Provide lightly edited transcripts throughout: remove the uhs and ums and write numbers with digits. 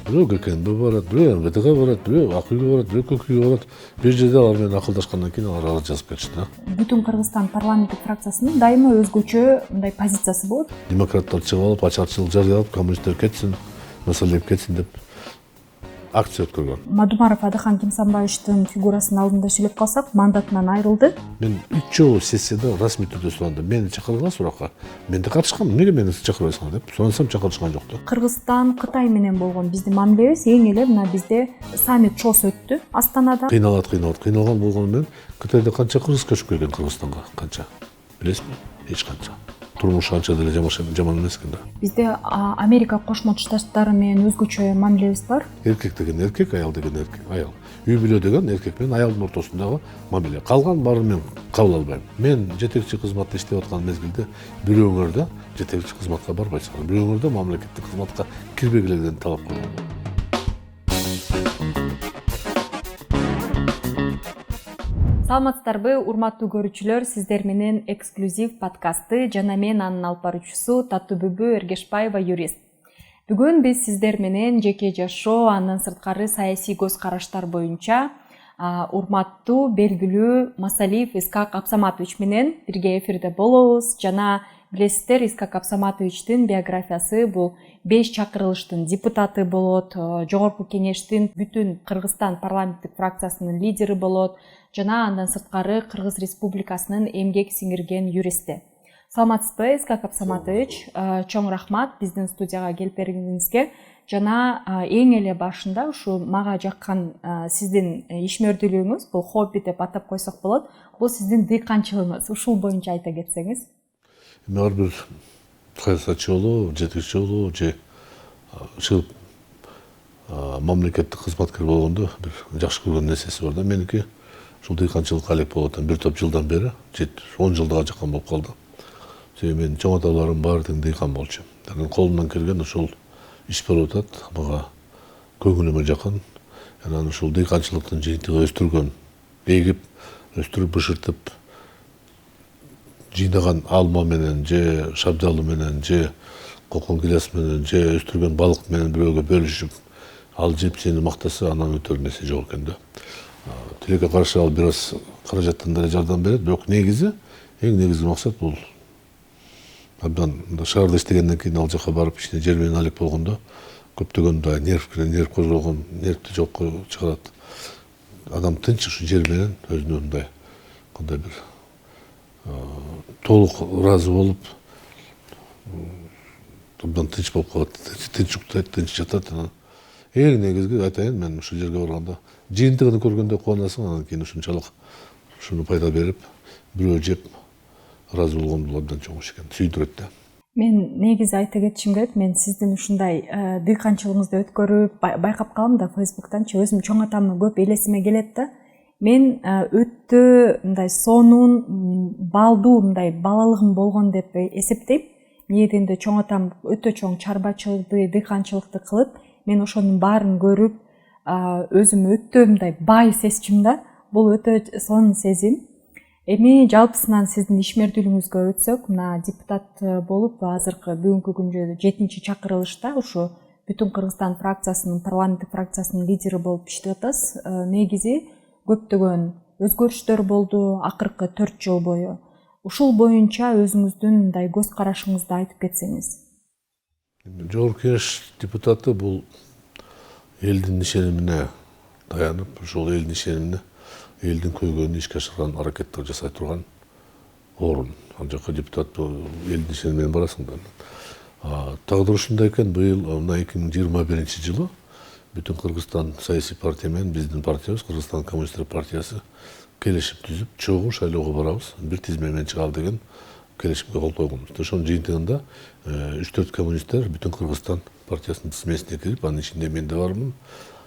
бирөө ГКНБ барат, бирөө МВДга барат, бирөө ак үйгө барат, бирөө көк үйгө барат. Бир жерде алар менен акылдашкандан кийин алар арыз жазып кетишти. Бүтүн Кыргызстан парламенттик фракциясынын дайыма өзгөчө мындай позициясы болот. Демократтар чыгып алып, ачарчылык жарыялап, коммунисттер кетсин, маселелеп кетсин деп акция өткөргөн. Мадумаров Адахан Кимсанбаевичтин фигурасынын алдында сүйлөп калсак, мандатынан айрылды. Мен 3 жолу сессияда расмий түрдө сурандым. Мени чакыргыла суракка. Мен да катышкам. Эмнеге мени чакырбайсыңар деп. Сурансам чакырышкан жок да. Кыргызстан Кытай менен болгон биздин мамилебиз эң эле мына бизде саммит ЧОС өттү Астанада. Кыйналган болгону менен Кытайда канча кыргыз көчүп келген Кыргызстанга? Канча? Билесизби? Эч канча. Турмуш канча деле жаман эмес экен да. Бизде Америка Кошмо Штаттары менен өзгөчө мамилебиз бар. Эркек деген эркек, аял деген эркек, аял. Үй бүлө деген эркек менен аялдын ортосундагы мамиле. Калган баарын мен кабыл албайм. Мен жетекчи кызматта иштеп аткан мезгилде бирөөңөр да жетекчи кызматка барбайсыңар. Бирөөңөр да мамлекеттик кызматка кирбегиле деген талап койгон. Саламатсыздарбы, урматтуу көрүүчүлөр, сиздер менен эксклюзив подкасты жана мен анын алып баруучусу Таттыбүбү Эргешбаева юрист. Бүгүн биз сиздер менен жеке жашоо, андан сырткары саясий көз караштар боюнча урматтуу белгилүү Масалиев Искак Абсаматович менен бирге эфирде болобуз. Жана билесиздер, Искак Абсаматовичтин биографиясы бул 5 чакырылыштын депутаты болот, жогорку кеңештин бүтүн Кыргызстан парламенттик фракциясынын лидери болот. Жана андан сырткары Кыргыз Республикасынын эмгек сиңирген юристи. Саламатсызбы, Искак Абсаматович? Чоң рахмат биздин студияга келип бергениңизге. Жана эң эле башында ушу мага жаккан сиздин ишмердүүлүгүңүз, бул хобби деп атап койсок болот. Бул сиздин дыйканчылыгыңыз. Ушул боюнча айта кетсеңиз. Ар бир саясатчы болобу, жетекчи болобу же чыгып мамлекеттик кызматкер болгондо бир жакшы көргөн нерсеси бар да. Меники ушул дыйканчылыкка алек болуп атам. Бир топ жылдан бери, 10 жылдыга жаккан болуп калды. Себеби менин чоң аталарым баары тең дыйкан болчу. Колумдан келген ушул иш болуп атат. Мага көңүлүмө жакын. Анан ушул дыйканчылыктын жыйынтыгы өстүргөн, эгип, өстүрүп, бышыртып жыйнаган алма менен же шабдалы менен же кокон гиляс менен же өстүргөн балык менен бирөөгө бөлүшүп, ал жеп сени мактаса, анан өтөр нерсе жок экен да. Тилекке каршы ал бир аз каражаттан деле жардам берет, бирок негизи, эң негизги максат бул абдан шаарда иштегенден кийин ал жака барып ичине жер менен алек болгондо көптөгөн да нерв козголгон, нервти жокко чыгарат. Адам тынч ушу жер менен өзүнө мындай кандай бир толук ыраазы болуп абдан тынч болуп калат, тынч уктайт, тынч жатат. Эң негизги айтайын, мен ушул жерге барганда жыйынтыгын көргөндө кубанасың, анан кийин ушунчалык ушуну пайда берип, бирөө жеп ыраазы болгон бул абдан чоң иш экен, сүйдүрөт да. Мен негизи айта кетишим керек, мен сиздин ушундай дыйканчылыгыңызды өткөрүп байкап калдым да Фейсбуктанчы, өзүм чоң атамны көп элесиме келет да. Мен өтө мындай сонун, балдуу мындай балалыгым болгон деп эсептейм. Мээденде чоң атам өтө чоң чарбачылыкты, дыйканчылыкты кылып, мен ошонун баарын көрүп, өзүм өтө мындай бай сезчүм да. Бул өтө сонун сезим. Эми жалпысынан сиздин ишмердүүлүгүңүзгө өтсөк, мына депутат болуп азыркы бүгүнкү күндө 7-чи чакырылышта ушу бүтүн Кыргызстан фракциясынын, парламенттик фракциясынын лидери болуп иштеп атасыз. Негизи көптөгөн өзгөрүштөр болду акыркы 4 жыл бою. Ушул боюнча өзүңүздүн мындай көз карашыңызды айтып кетсеңиз. Жогорку кеңеш депутаты бул элдин ишенимине таянып, ушул элдин ишенимине, элдин көйгөйүн ишке ашырган аракеттер жасай турган орун. Ал жака депутат элдин ишеними менен барасың да. Тагдыр ушундай экен, быйыл мына 2021 жылы бүтүн Кыргызстан саясий партия менен биздин партиябыз, Кыргызстан коммунисттер партиясы келишип түзүп, чогуу шайлоого барабыз, бир тизме менен чыгалы деген келишимге кол койгонбуз. Ошонун жыйынтыгында 3-4 коммунисттер бүтүн Кыргызстан партиясынын тизмесине кирип, анын ичинде мен да бармын.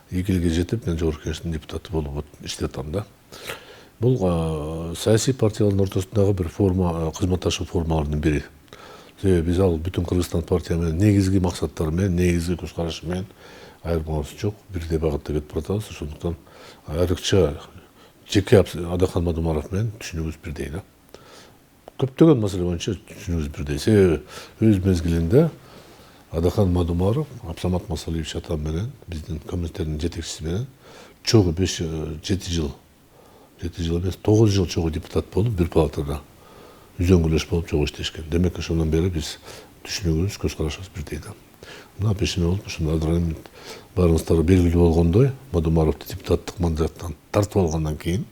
2 жылга жетип, мен жогорку кеңештин депутаты болуп иштеп атам да. Бул саясий партиялардын ортосундагы бир форма, кызматташуу формаларынын бири. Себеби биз ал бүтүн Кыргызстан партия менен негизги максаттары менен, негизги көз карашы менен айырмалыгыбыз жок, бирдей багытта кетип баратабыз. Ошондуктан айрыкча жеке Адахан Мадумаров менен түшүнүгүбүз бирдей да. Көптөгөн маселе боюнча түшүнүгүбүз бирдей. Себеби өз мезгилинде Адахан Мадумаров, Абсамат Масалиевич атам менен, биздин комитеттин жетекчиси менен чогуу 7 жыл эмес 9 жыл чогуу депутат болуп, бир палатада үзөңгүлөш болуп чогуу иштешкен. Демек ошондон бери биз түшүнүгүбүз, көз карашыбыз бирдей да. Мына пешене болуп, ушундай адырайым баарыңыздарга белгилүү болгондой, Мадумаровду депутаттык мандаттан тартып алгандан кийин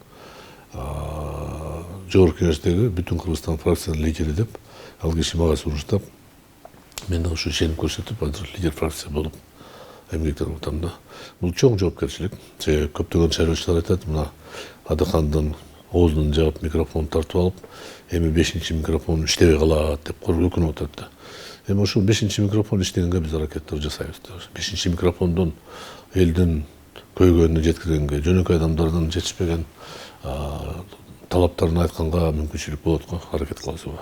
Жогорку Кеңештеги бүтүн Кыргызстан фракциянын лидери деп, ал киши мага суруштап, мен да ушу ишеним көрсөтүп, азыр лидер фракция болуп эмгектенип атам да. Бул чоң жоопкерчилик. Себеби көптөгөн шайлоочулар айтат, мына Адахандын оозунан жаап микрофон тартып алып, эми 5-чи микрофон иштебей калат деп өкүнүп атат да. Эми ушул 5-чи микрофон иштегенге биз аракеттер жасайбыз. 5-чи микрофондон элдин көйгөйүнө жеткиргенге, жөнөкөй адамдардын жетишпеген талаптарын айтканга мүмкүнчүлүк болот го, аракет кыласызбы.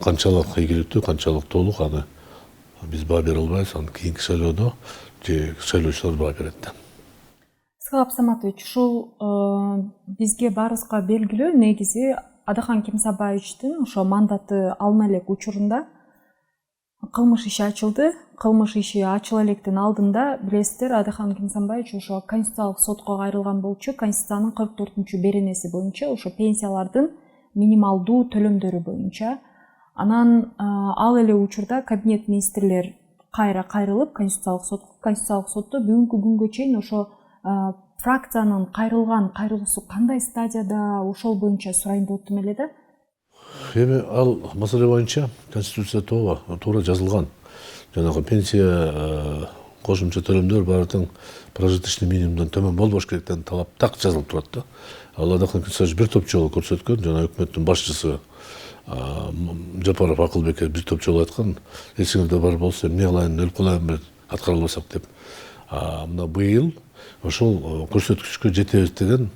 Канчалык ийгиликтүү, канчалык толук аны биз баа бере албайбыз, аны кийинки шайлоодо же шайлоочулар баа берет да. Ысқақ Абсаматович, ушул бизге баарыбызга белгилүү, негизи Адахан Кемсабаевичтин ошо мандаты алына элек учурунда кылмыш иши ачылды. Кылмыш иши ачыла электин алдында билесиздер, Адахан Кемсабаевич ошо Конституциялык сотко кайрылган болчу. Конституциянын 44-беренеси боюнча ошо пенсиялардын минималдуу төлөмдөрү боюнча. Анан ал эле учурда кабинет министрлер кайра кайрылып Конституциялык сотто бүгүнкү күнгө чейин ошо фракциянын кайрылуусу кандай стадияда, ошол боюнча сурайын деп атам эле да. Эми ал маселе боюнча Конституция туура жазылган. Жанагы пенсия кошумча төлөмдөр баардыгы прожиточный минимумдан төмөн болбош керек деген талап так жазылып турат да. Ал Адахан Кемсабаевич бир топ жолу көрсөткөн, жана өкмөттүн башчысы Жапаров Акылбекке бир топ жолу айткан, эсиңизде бар болсо эмне кылайын, өлүп калайынбы аткара албасак деп. Мына быйыл ошол көрсөткүчкө жетебиз деген,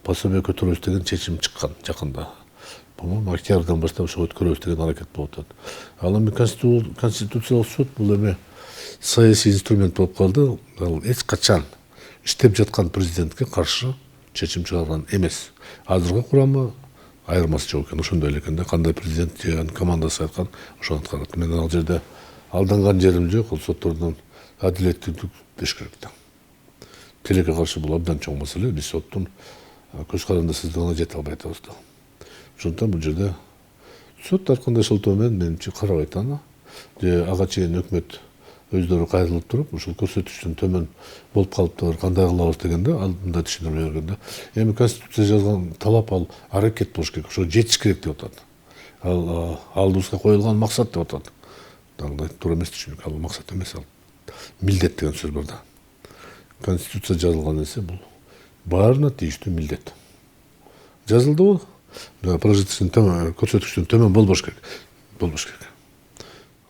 пособие көтөрөбүз деген чечим чыккан жакында. По-моему, октябрдан баштап ошо өткөрөбүз деген аракет болуп атат. Ал эми Конституциялык суд бул эми саясий инструмент болуп калды. Ал эч качан иштеп жаткан президентке каршы чечим чыгарган эмес. Азыркы курамы айырмасы жок экен, ошондой эле экен да. Кандай президент же командасы айткан, ошону аткарат. Мен ал жерде алданган жерим жок, ал соттордон адилеттүүлүк беш керек да. Тилекке каршы бул абдан чоң маселе. Биз соттун көз карандысыздыгына жете албай атабыз да. Ошондон бул жерде сот ар кандай шылтоо менен менимче карабайт аны. Же ага чейин өкмөт өздөрү кайрылып туруп, ушул көрсөткүчтөн төмөн болуп калыптыр, кандай кылабыз дегенде алдында түшүндүрмө бергенде. Эми Конституция жазган талап ал аракет болуш керек, ошо жетиш керек деп атат. Ал алдыбызга коюлган максат деп атат. Дагы туура эмес түшүнүк, ал максат эмес, ал милдет деген сөз бар да. Конституция жазылган нерсе бул баарына тийиштүү милдет. Жазылдыбы? Прожиточный көрсөткүчтөн төмөн болбош керек.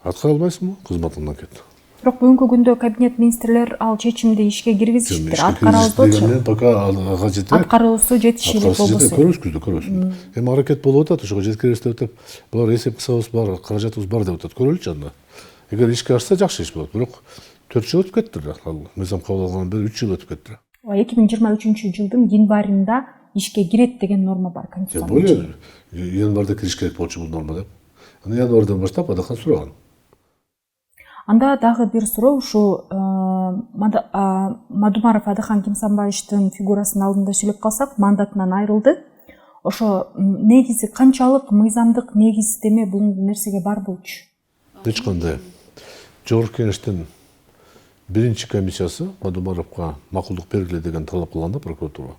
Аткара албайсыңбы? Кызматыңдан кет. Бирок бүгүнкү күндө кабинет министрлер ал чечимди ишке киргизишиптир. Аткарабыз болчу. Пока ага жетпей. Аткаруусу жетишили болбосо. Көрөбүз. Эми аракет болуп атат, ошого жеткиребиз деп атып, булар эсеп кысабыз бар, каражатыбыз бар деп атат. Көрөлүчү анда. Эгер ишке ашса жакшы иш болот. Бирок 4 жыл өтүп кетти да. Ал мыйзам кабыл алгандан бери 3 жыл өтүп кетти. 2023 жылдын январында ишке кирет деген норма бар Конституцияда. Январда кириш керек болчу бул норма деп. Аны январдан баштап Адахан сураган. Анда дагы бир суроо, ушу Мадумаров Адахан Кемсабаевичтин фигурасын алдында сүйлөп калсак, мандатынан айрылды. Ошо негизи канчалык мыйзамдык негиздеме бул нерсеге бар болчу? Эч кандай. Жогорку Кеңештин биринчи комиссиясы Мадумаровго макулдук бергиле деген талап кылганда прокуратура.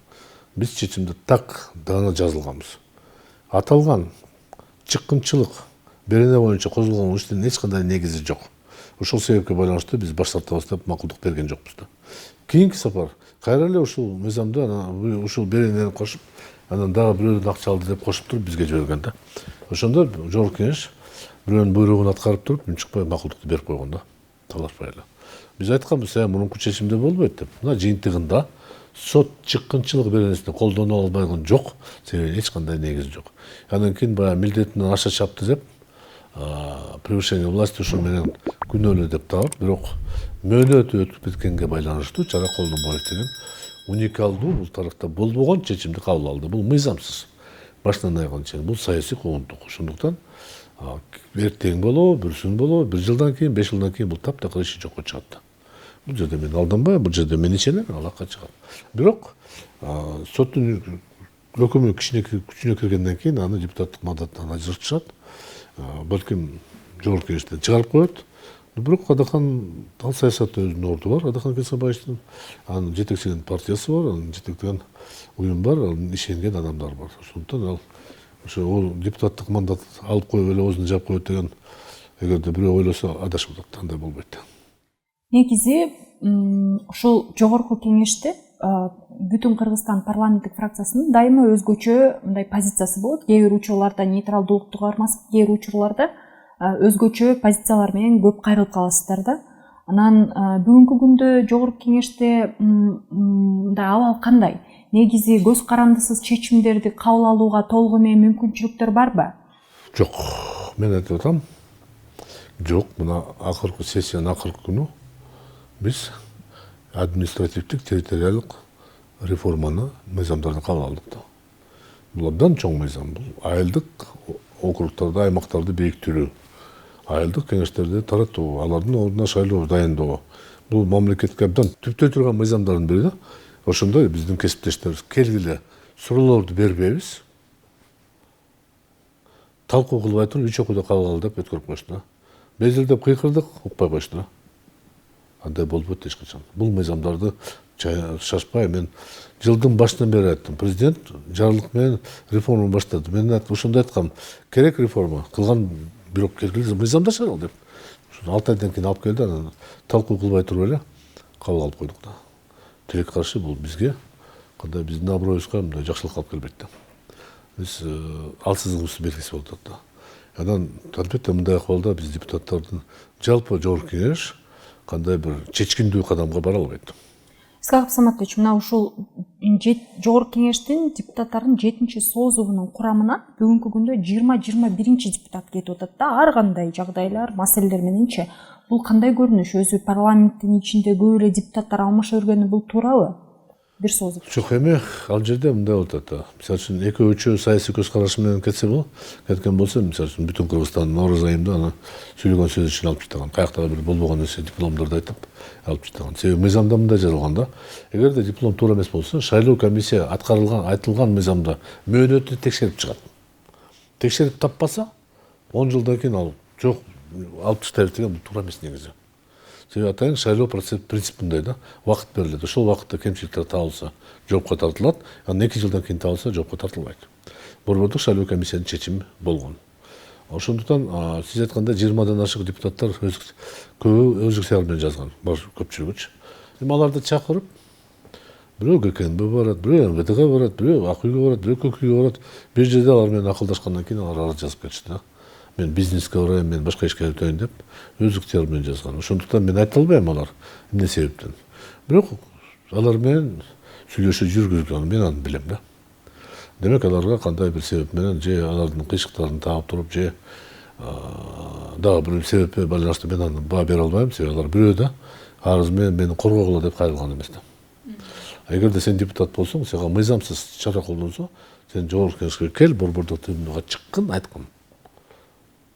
Биз чечимде так дана жазылганбыз. Аталган чыккынчылык берене боюнча козголгон иштин эч кандай негизи жок. Ошол себепке байланыштуу биз баш тартабыз деп макулдук берген жокпуз да. Кийинки сапар кайра эле ушул мыйзамды ушул беренени кошуп, анан дагы бирөөнүн акча алды деп кошуп туруп бизге жиберген да. Ошондо Жогорку Кеңеш бирөөнүн буйругун аткарып туруп, мын чыкпай макулдукту берип койгон да. Талашпай эле. Биз айтканбыз, мурунку чечимде болбойт деп. Мына жыйынтыгында сот чыккынчылык беренесин колдоно албайган жок, себеби эч кандай негизи жок. Андан кийин баягы милдетинен аша чапты деп, превышение власти ушул менен күнөөлүү деп таап, бирок мөөнөтү өтүп кеткенге байланыштуу Чара Колдонбаев деген уникалдуу бул тарыхта болбогон чечимди кабыл алды. Бул мыйзамсыз. Башынан аягына чейин бул саясий куугунтук. Ошондуктан Эртең болобу, бүрсүн болобу, 1 жылдан кийин, 5 жылдан кийин бул таптакыр иши жокко чыгат. Бул жерде мен алданбайм, бул жерде мен ишенем, алакка чыгат. Бирок соттун өкүмү күчүнө киргенден кийин аны депутаттык мандаттан ажыратышат. Балким жогорку кеңештен чыгарып коет. Бирок Адахан ал саясатта өзүнүн орду бар. Адахан Кесенбаевдин анын жетекчилеген партиясы бар, анын жетектеген уюм бар, анын ишенген адамдар бар. Ошондуктан ал ошо депутаттык мандат алып коюп эле оозун жаап коет деген эгерде бирөө ойлосо адашып атат, андай болбойт. Негизи ушул жогорку кеңеште бүтүн Кыргызстан парламенттик фракциясынын дайыма өзгөчө мындай позициясы болот. Кээ бир учурларда нейтралдуулукту кармасып, кээ бир учурларда өзгөчө позициялар менен көп кайрылып каласыздар да. Анан бүгүнкү күндө жогорку кеңеште мындай абал кандай? Негизи көз карандысыз чечимдерди кабыл алууга толугу менен мүмкүнчүлүктөр барбы? Жок, мен айтып атам. Жок, мына акыркы сессиянын акыркы күнү биз административдик территориалдык реформаны мыйзамдарды кабыл алдык да. Бул абдан чоң мыйзам. Бул айылдык округтарды, аймактарды бейиктирүү, айылдык кеңештерди таратуу, алардын ордуна шайлоо дайындоо. Бул мамлекетке абдан түптөй турган мыйзамдардын бири да. Ошондой биздин кесиптештерибиз келгиле суроолорду бербейбиз. Талкуу кылбай туруп 3 окууда кабыл ал деп өткөрүп коюшту. Безилдеп кыйкырдык, укпай коюшту. Андай болбойт эч качан. Бул мыйзамдарды шашпай мен жылдын башынан бери айттым. Президент жарлык менен реформа баштады. Мен ошондой айткам, керек реформа, кылган бирок келгиле мыйзамда чыгарал деп. 6 айдан кийин алып келди, анан талкуу кылбай туруп эле кабыл алып койдук да. Тилек каршы бул бизге кандай биздин аброюбузга мындай жакшылык алып келбейт да. Биз алсыздыгыбыздын белгиси болуп атат да. Анан албетте мындай акыбалда биз депутаттардын жалпы жогорку кеңеш кандай бир чечкиндүү кадамга бара албайт. Исхак Саматович, мына ушул жогорку кеңештин депутаттардын 7-чи созугунун курамына бүгүнкү күндө 20-21 депутат кетип атат да. Ар кандай жагдайлар, маселелер мененчи бул кандай көрүнүш? Өзү парламенттин ичинде көп эле депутаттар алмаша жүргөнү бул туурабы? Бир созук. Жок эми ал жерде мындай болуп атат. Мисалы үчүн экөө-үчөө саясий көз караш менен кеткен болсо, мисалы үчүн бүтүн Кыргызстан Нооруз айында аны сүйлөгөн сөз үчүн алып чыктаган. Каяктагы бир болбогон нерсе дипломдорду айтып алып чыктаган. Себеби мыйзамда мындай жазылган да. Эгерде диплом туура эмес болсо, шайлоо комиссия айтылган мыйзамда мөөнөтү текшерип чыгат. Текшерип таппаса, 10 жылдан кийин ал жок алып таштайбыз деген бул туура эмес негизи. Себеби атайын шайлоо принцип мындай да. Убакыт берилет. Ошол убакытта кемчиликтер табылса, жоопко тартылат. Анан 2 жылдан кийин табылса, жоопко тартылбайт. Борбордук шайлоо комиссиянын чечими болгон. Ошондуктан сиз айткандай 20-дан ашык депутаттар көбү өзү сыял менен жазган, көпчүлүгүчү. Эми аларды чакырып, бирөө ГКНБ барат, бирөө МВДга барат, бирөө ак үйгө барат, бирөө Көк үйгө барат. Бир жерде алар менен акылдашкандан кийин алар арыз жазып кетишти да. Мен бизнеске барайын, мен башка ишке өтөйүн деп өз ыктыяры менен жазган. Ошондуктан мен айта албайм алар эмне себептен. Бирок алар менен сүйлөшүү жүргүзгөн, мен аны билем да. Демек аларга кандай бир себеп менен же алардын кыйшыктарын таап туруп же дагы бир себепке байланыштуу мен аны баа бере албайм. Себеби алар бирөө да арыз менен мени коргогула деп кайрылган эмес да. Эгерде сен депутат болсоң, сага мыйзамсыз чара колдонсо, сен жогорку кеңешке кел, борбордук трибунага чыккын, айткын.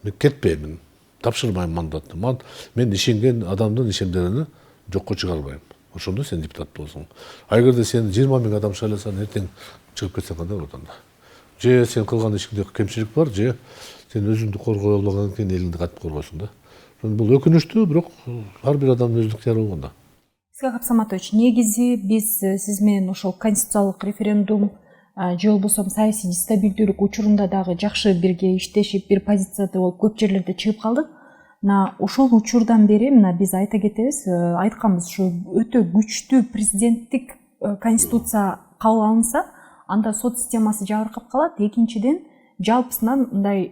Мен кетпеймин, тапшырбайм мандатты. Мен ишенген адамдын ишендерини жокко чыгарбайм. Ошондо сен депутат болсуң. А эгерде сени 20 000 адам шайласа, эртең чыгып кетсең кандай болот анда? Же сен кылган ишиңде кемчилик бар, же сен өзүңдү коргой албагандан кийин элиңди кантип коргойсуң да. Бул өкүнүчтүү, бирок ар бир адамдын өздүк ыктыяры болгон да. Исхак Саматович, негизи биз сиз менен ошол конституциялык референдум же болбосо саясий стабилдүүлүк учурунда дагы жакшы бирге иштешип, бир позицияда болуп көп жерлерде чыгып калдык. Мына ошол учурдан бери мына биз айта кетебиз, айтканбыз, ушу өтө күчтүү президенттик конституция кабыл алынса, анда сот системасы жабыркап калат. Экинчиден, жалпысынан мындай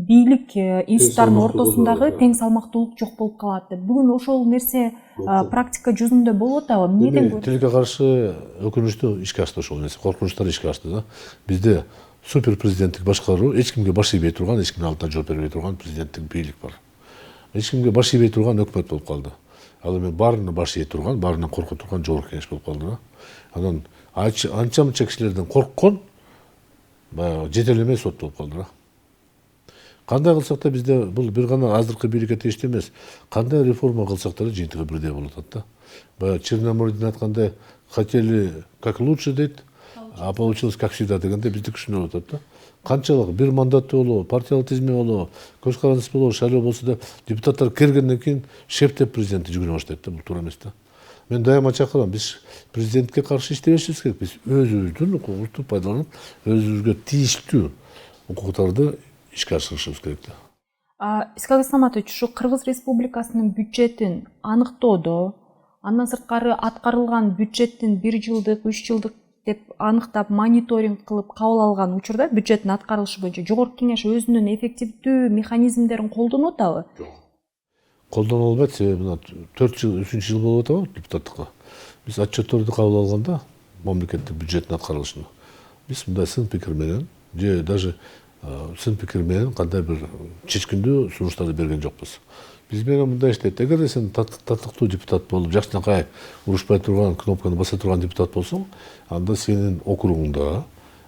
бийлик институттарынын ортосундагы тең салмактуулук жок болуп калат деп. Бүгүн ошол нерсе практика жүзүндө болуп атабы? Эмнеден көрүнөт? Тилекке каршы өкүнүчтүү ишке ашты ошол нерсе, коркунучтар ишке ашты да. Бизде супер президенттик башкаруу, эч кимге баш ийбей турган, эч кимдин алдына жооп бербей турган президенттик бийлик бар. Эч кимге баш ийбей турган өкмөт болуп калды. Ал эми баарына баш ий турган, баарынан корко турган жогорку кеңеш болуп калды да. Анан анча-мынча кишилерден корккон баягы жетелемей сот болуп калды да. Кандай кылсак да бизде бул бир гана азыркы бийликке тийиштүү эмес. Кандай реформа кылсак да жыйынтыгы бирдей болуп атат да. Баягы Черномырдин айткандай хотели как лучше дейт, а получилось как всегда дегенде биздики ушундай болуп атат да. Канчалык бир мандаттуу болобу, партиялык тизме болобу, көз карандысыз болобу, шайлоо болсо да депутаттар келгенден кийин шептеп президентти жүгүрө баштайт да. Бул туура эмес да. Мен дайыма чакырам, биз президентке каршы иштебешибиз керек. Биз өзүбүздүн укугубузду пайдаланып, өзүбүзгө тийиштүү укуктарды ишке ашырышыбыз керек да. Искак Исламатович, ушу Кыргыз Республикасынын бюджетин аныктоодо, андан сырткары аткарылган бюджеттин 1 жылдык, 3 жылдык деп аныктап мониторинг кылып кабыл алган учурда бюджеттин аткарылышы боюнча Жогорку Кеңеш өзүнүн эффективдүү механизмдерин колдонуп атабы? Жок. Колдоно албайт, себеби мына 4 жыл, 3 жыл болуп атабы депутаттыкка. Биз отчетторду кабыл алганда мамлекеттик бюджеттин аткарылышын биз мындай сын пикир менен же даже сын пикир менен кандай бир чечкиндүү сунуштарды берген жокпуз. Биз менен мындай иштейт. Эгерде сен татыктуу депутат болуп, жакшынакай урушпай турган, кнопканы баса турган депутат болсоң, анда сенин округуңда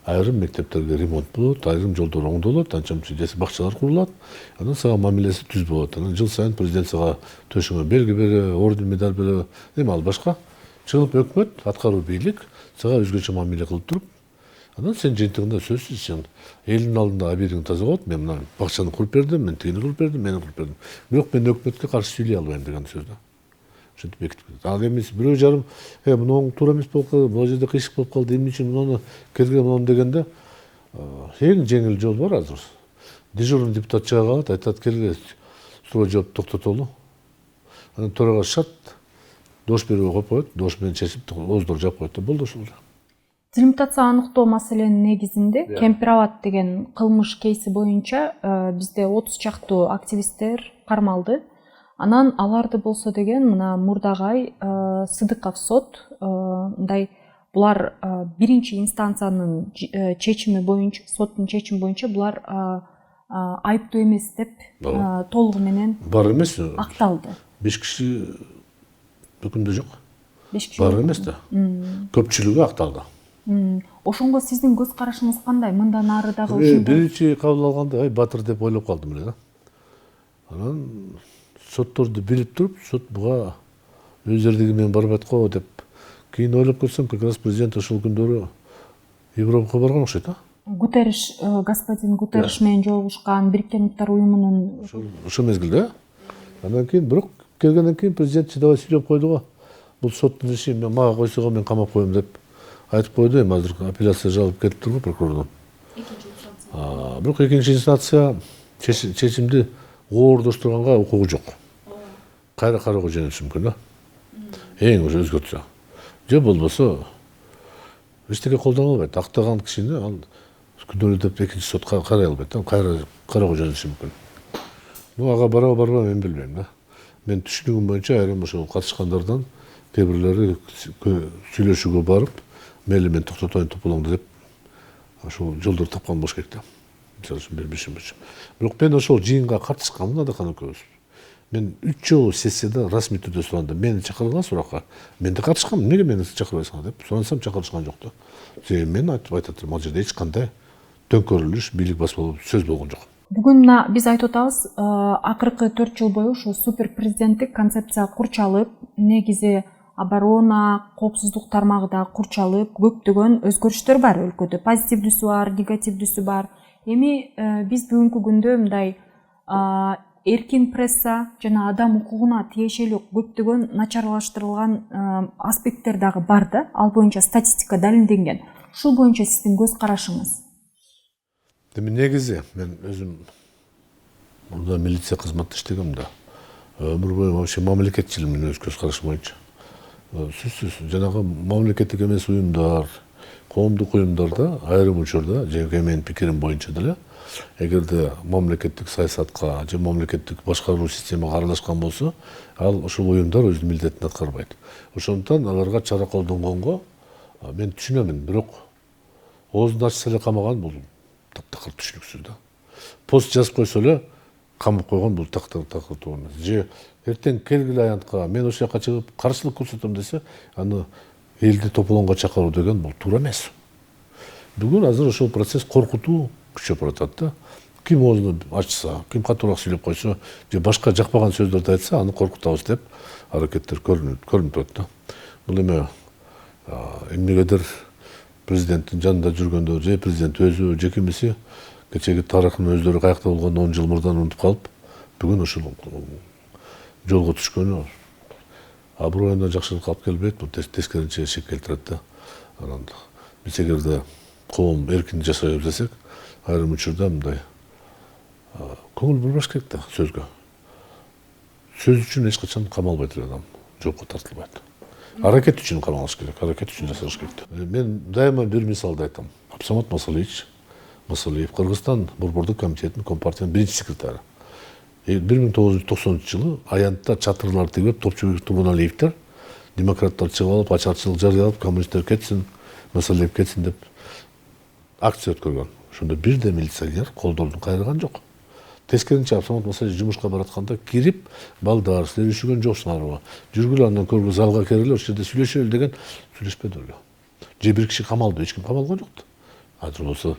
айрым мектептерге ремонт болот, айрым жолдор оңдолот, анча мынча бакчалар курулат. Анан сага мамилеси түз болот. Анан жыл сайын президент сага төшүңө белги бере, орден, медаль бере, эми ал башка. Чыгып өкмөт, аткаруу бийлик сага өзгөчө мамиле кылып туруп, анан сен жыйынтыгында сөзсүз сен элдин алдында абийириң таза болот. Мен мына бакчаны куруп бердим, мен тигини куруп бердим, мени куруп бердим. Бирок мен өкмөткө каршы сүйлөй албайм деген сөз да. Ошентип бекитип кетет. Ал эми бирөө жарым, муну туура эмес болуп калды, бул жерде кыйшык болуп калды, эмне үчүн муну келген муну дегенде эң жеңил жол бар азыр. Дежурный депутат чыга калат, айтат келге суроо жооп токтотолу. Анан төрага шарт дош берүүгө коюп коет, дош менен чечип ооздор жаап коет да болду ошол. Делимитация аныктоо маселенин негизинде Кемпирабад деген кылмыш кейси боюнча бизде 30 чактуу активисттер кармалды. Анан аларды болсо деген мына Мурдагай, Сыдыков сот мындай булар биринчи инстанциянын чечими боюнча, соттун чечими боюнча булар айыптуу эмес деп толугу менен бар эмес. акталды. 5 киши өкүмдө жок. 5 киши бар эмес да. Көпчүлүгү акталды. Ошонго сиздин көз карашыңыз кандай? Мындан ары дагы ушундай. Биринчи кабыл алганда батыр деп ойлоп калдым эле да. Анан сотторду билип туруп, сот буга өз эрдиги менен барбайт го деп кийин ойлоп көрсөм, как раз президент ошол күндөрү Европага барган окшойт да. Гутерриш, господин Гутерриш менен жолугушкан Бириккен Уттар уюмунун ошол мезгилде. Андан кийин бирок келгенден кийин президент чыдабай сүйлөп койду го. Бул соттун иши, мага койсо мен камап коем деп айтып койду. Эми азыр апелляция жалып келип тургу прокурордон. Бирок экинчи инстанция чечимди оордоштурганга укугу жок. Кайра кароого жөнөтүшү мүмкүн да. Эң уже өзгөртсө. Же болбосо эчтеке колдоно албайт. Актаган кишини ал күнөөлөп экинчи сотко карай албайт да. Кайра кароого жөнөтүшү мүмкүн. Ага барабы барбайбы мен билбейм да. Мен түшүнүгүм боюнча айрым ошол катышкандардан кээ бирлери сүйлөшүүгө барып, мейли мен токтотоюн тополоңду деп ошол жолдор тапкан болуш керек да. Мисалы үчүн билбешим. Бирок мен ошол жыйынга катышканмын Адакан экөөбүз. Мен 3 жолу сессияда расмий түрдө сурандым. Мени чакырган суракка. Мен да катышкам. Эмнеге мени чакырбайсыңар деп сурансам чакырышкан жок да. Себеби мен айтат, ал жерде эч кандай төңкөрүлүш, бийлик басып сөз болгон жок. Бүгүн мына биз айтып атабыз, акыркы 4 жыл бою ушул супер президенттик концепция курчалып, негизи оборона, коопсуздук тармагы да курчалып, көптөгөн өзгөрүштөр бар өлкөдө. Позитивдүүсү бар, негативдүүсү бар. Эми биз бүгүнкү күндө мындай эркин пресса жана адам укугуна тиешелүү көптөгөн начарлаштырылган аспекттер дагы бар да. Ал боюнча статистика далилденген. Ушул боюнча сиздин көз карашыңыз? Эми негизи мен өзүм мында милиция кызматында иштегем да. Өмүр бою вообще мамлекетчил менен өз көз карашым боюнча. Сөзсүз жанагы мамлекеттик эмес уюмдар, коомдук уюмдарда айрым учурда, жеке менин пикирим боюнча деле, эгерде мамлекеттик саясатка же мамлекеттик башкаруу системага аралашкан болсо, ал ошол уюмдар өзүнүн милдетин аткарбайт. Ошондуктан аларга чара колдонгонго мен түшүнөмүн, бирок оозун ачса эле камаган бул таптакыр түшүнүксүз да. Пост жазып койсо эле камап койгон бул такыр туура эмес. Же эртең келгиле аянтка, мен ошол жака чыгып каршылык көрсөтөм десе, аны элди тополоңго чакыруу деген бул туура эмес. Бүгүн азыр ошол процесс коркутуу күчөп баратат да. ким оозун ачса, ким катуураак сүйлөп койсо же башка жакпаган сөздөрдү айтса аны коркутабыз деп аракеттер көрүнүп турат да. Бул эме эмнегедир президенттин жанында жүргөндө же президент өзү же кимиси кечеги тарыхын өздөрү каякта болгон 10 жыл мурдан унутуп калып, бүгүн ушул жолго түшкөнү аброюна жакшылыкка алып келбейт, бул тескерисинче шек келтирет да. Анан биз эгерде коом эркин жашай билсек, айрым учурда мындай көңүл бурбаш керек да сөзгө. Сөз үчүн эч качан камалбайт адам, жоопко тартылбайт. Аракет үчүн камалыш керек, аракет үчүн жасаш керек. Мен дайыма бир мисалды айтам. Абсамат Масалиев, Кыргызстан Борбордук комитетинин Компартиянын биринчи секретары. 1990 жылы аянтта чатырлар тигип, Топчубек Тургуналиевдер демократтар чыгып алып, ачарчылык жарыялап, коммунисттер кетсин, Масалиев кетсин деп акция өткөргөн. Ошондо бир да милиционер колдорун кайрыган жок. Тескерисинче Абсамат Масалиев жумушка баратканда кирип, балдар, силер үшүгөн жоксуңарбы? Жүргүлө андан көргүлө залга киргиле, ошол жерде сүйлөшөлү деген сүйлөшпөдүлөр. Же бир киши камалды, эч ким камалган жок. Азыр болсо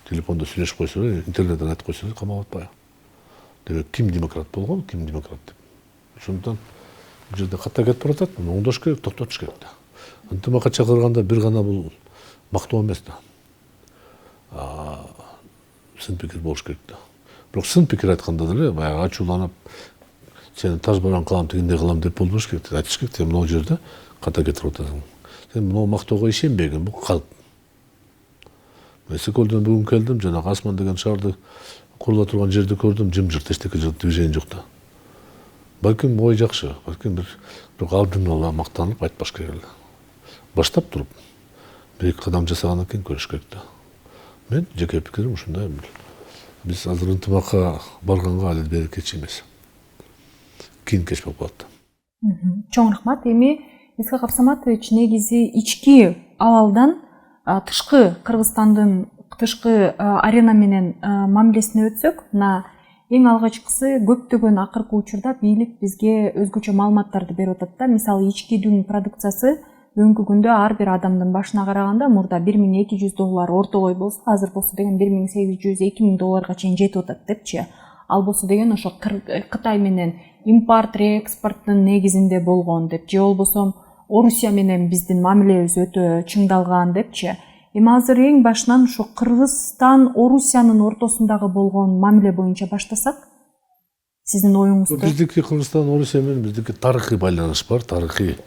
телефондо сүйлөшүп койсо, интернеттен айтып койсо, камалып атпайбы? Демек ким демократ болгон, ким демократ деп. Ошондон бул жерде ката кетип баратат, муну оңдош керек, токтотуш керек да. Ынтымакка чакырганда бир гана бул мактоо эмес да. Сын пикир болуш керек да. Бирок сын пикир айтканда деле баягы ачууланып, сени таж баран кылам, тигиндей кылам деп болбош керек. Айтыш керек, сен могу жерде ката кетип атасың. Сен могу мактоого ишенбегин, бул калп. Мен Соколдон бүгүн келдим, жанагы Асман деген шаарды курула турган жерди көрдүм, жымжырт, эчтеке жок, движение жок да. Балким ой жакшы, балким бирок алдын ала мактанып айтпаш керек эле. Баштап туруп, бир кадам жасагандан кийин көрүш керек да. Мен жеке пикирим ушундай. Биз азыр ынтымакка барганга али бери кеч эмес. Кийин кеч болуп калат. Чоң рахмат. Эми Исхак Абсаматович, негизи ички абалдан тышкы Кыргызстандын тышкы арена менен мамилесине өтсөк, мына эң алгачкысы көптөгөн акыркы учурда бийлик бизге өзгөчө маалыматтарды берип атат да. Мисалы ичкидин продукциясы бүгүнкү күндө ар бир адамдын башына караганда мурда $1200 ортогой болсо, азыр болсо деген $1800–2000 чейин жетип атат депчи. Ал болсо деген ошо Кытай менен импорт, реэкспорттун негизинде болгон деп, же болбосо Орусия менен биздин мамилебиз өтө чыңдалган депчи. Эми азыр эң башынан ушу Кыргызстан, Орусиянын ортосундагы болгон мамиле боюнча баштасак, сиздин оюңузду? Биздики Кыргызстан, Орусия менен биздики тарыхый байланыш бар, тарыхый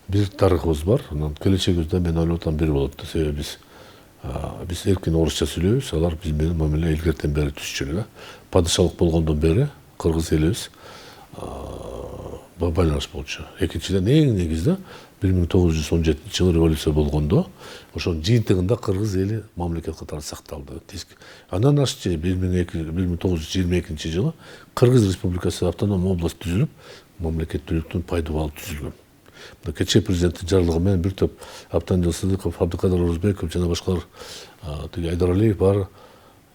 бир тарыхыбыз бар. Анан келечегибизде мен ойлоп атам бир болот да. Себеби биз эркин орусча сүйлөйбүз, алар биз менен мамиле илгертен бери түзүшүп эле. Падышалык болгондон бери кыргыз элибиз байланыш болчу. Экинчиден эң негизде 1917 жылы революция болгондо ошонун жыйынтыгында кыргыз эли мамлекет катары сакталды. Андан ашчы 1922 жылы Кыргыз Республикасы автоном область түзүлүп, мамлекеттүүлүктүн пайдубалы түзүлгөн. Кече президенттин жарлыгы менен бир топ Абтан Сыдыков, Абдыкадыр Орозбеков жана башкалар Айдаралиев бар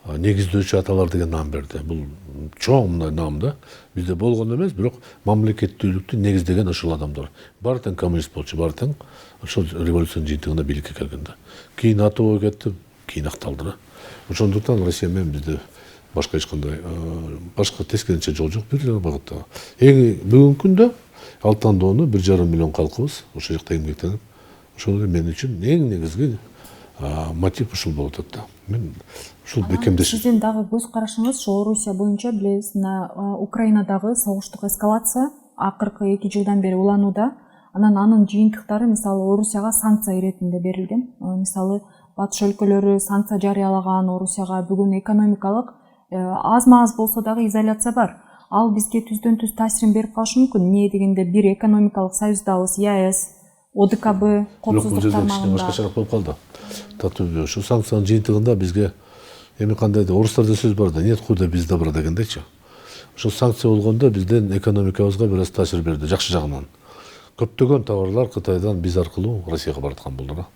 негиздөөчү аталар деген наам берди. Бул чоң мындай наам да. Бизде болгон эмес, бирок мамлекеттүүлүктү негиздеген ошол адамдар. Баары тең коммунист болчу, баары тең ошол революциянын жыйынтыгында бийликке келгенде. Кийин атуу кетти, кийин акталды. Ошондуктан Россия менен бизде башка эч кандай башка тескерисинче жол жок, бир эле багытта. Эң бүгүнкү күндө ал тандоону 1,5 миллион калкыбыз ошол жакта эмгектенип, ошол эле мен үчүн эң негизги мотив ушул болуп атат да. Мен ушул бекемдеш. Сиздин дагы көз карашыңыз ошо Орусия боюнча билебиз, Украинадагы согуштук эскалация акыркы 2 жылдан бери уланууда. Анын жыйынтыктары мисалы Орусияга санкция иретинде берилген. Мисалы батыш өлкөлөрү санкция жарыялаган, Орусияга бүгүн экономикалык аз-маз болсо дагы изоляция бар. Ал бизге түздөн түз таасирин берип калышы мүмкүн. Эмне дегенде бир экономикалык союздабыз, ЕАЭС, ОДКБ, коопсуздук тармагында. Башкачараак болуп калды. Татуу ушу санкциянын жыйынтыгында бизге эми кандайда орустарда сөз бар да, нет худа без добра дегендечи. Ошол санкция болгондо биздин экономикабызга бир аз таасир берди, жакшы жагынан. Көптөгөн товарлар Кытайдан биз аркылуу Россияга бараткан болду.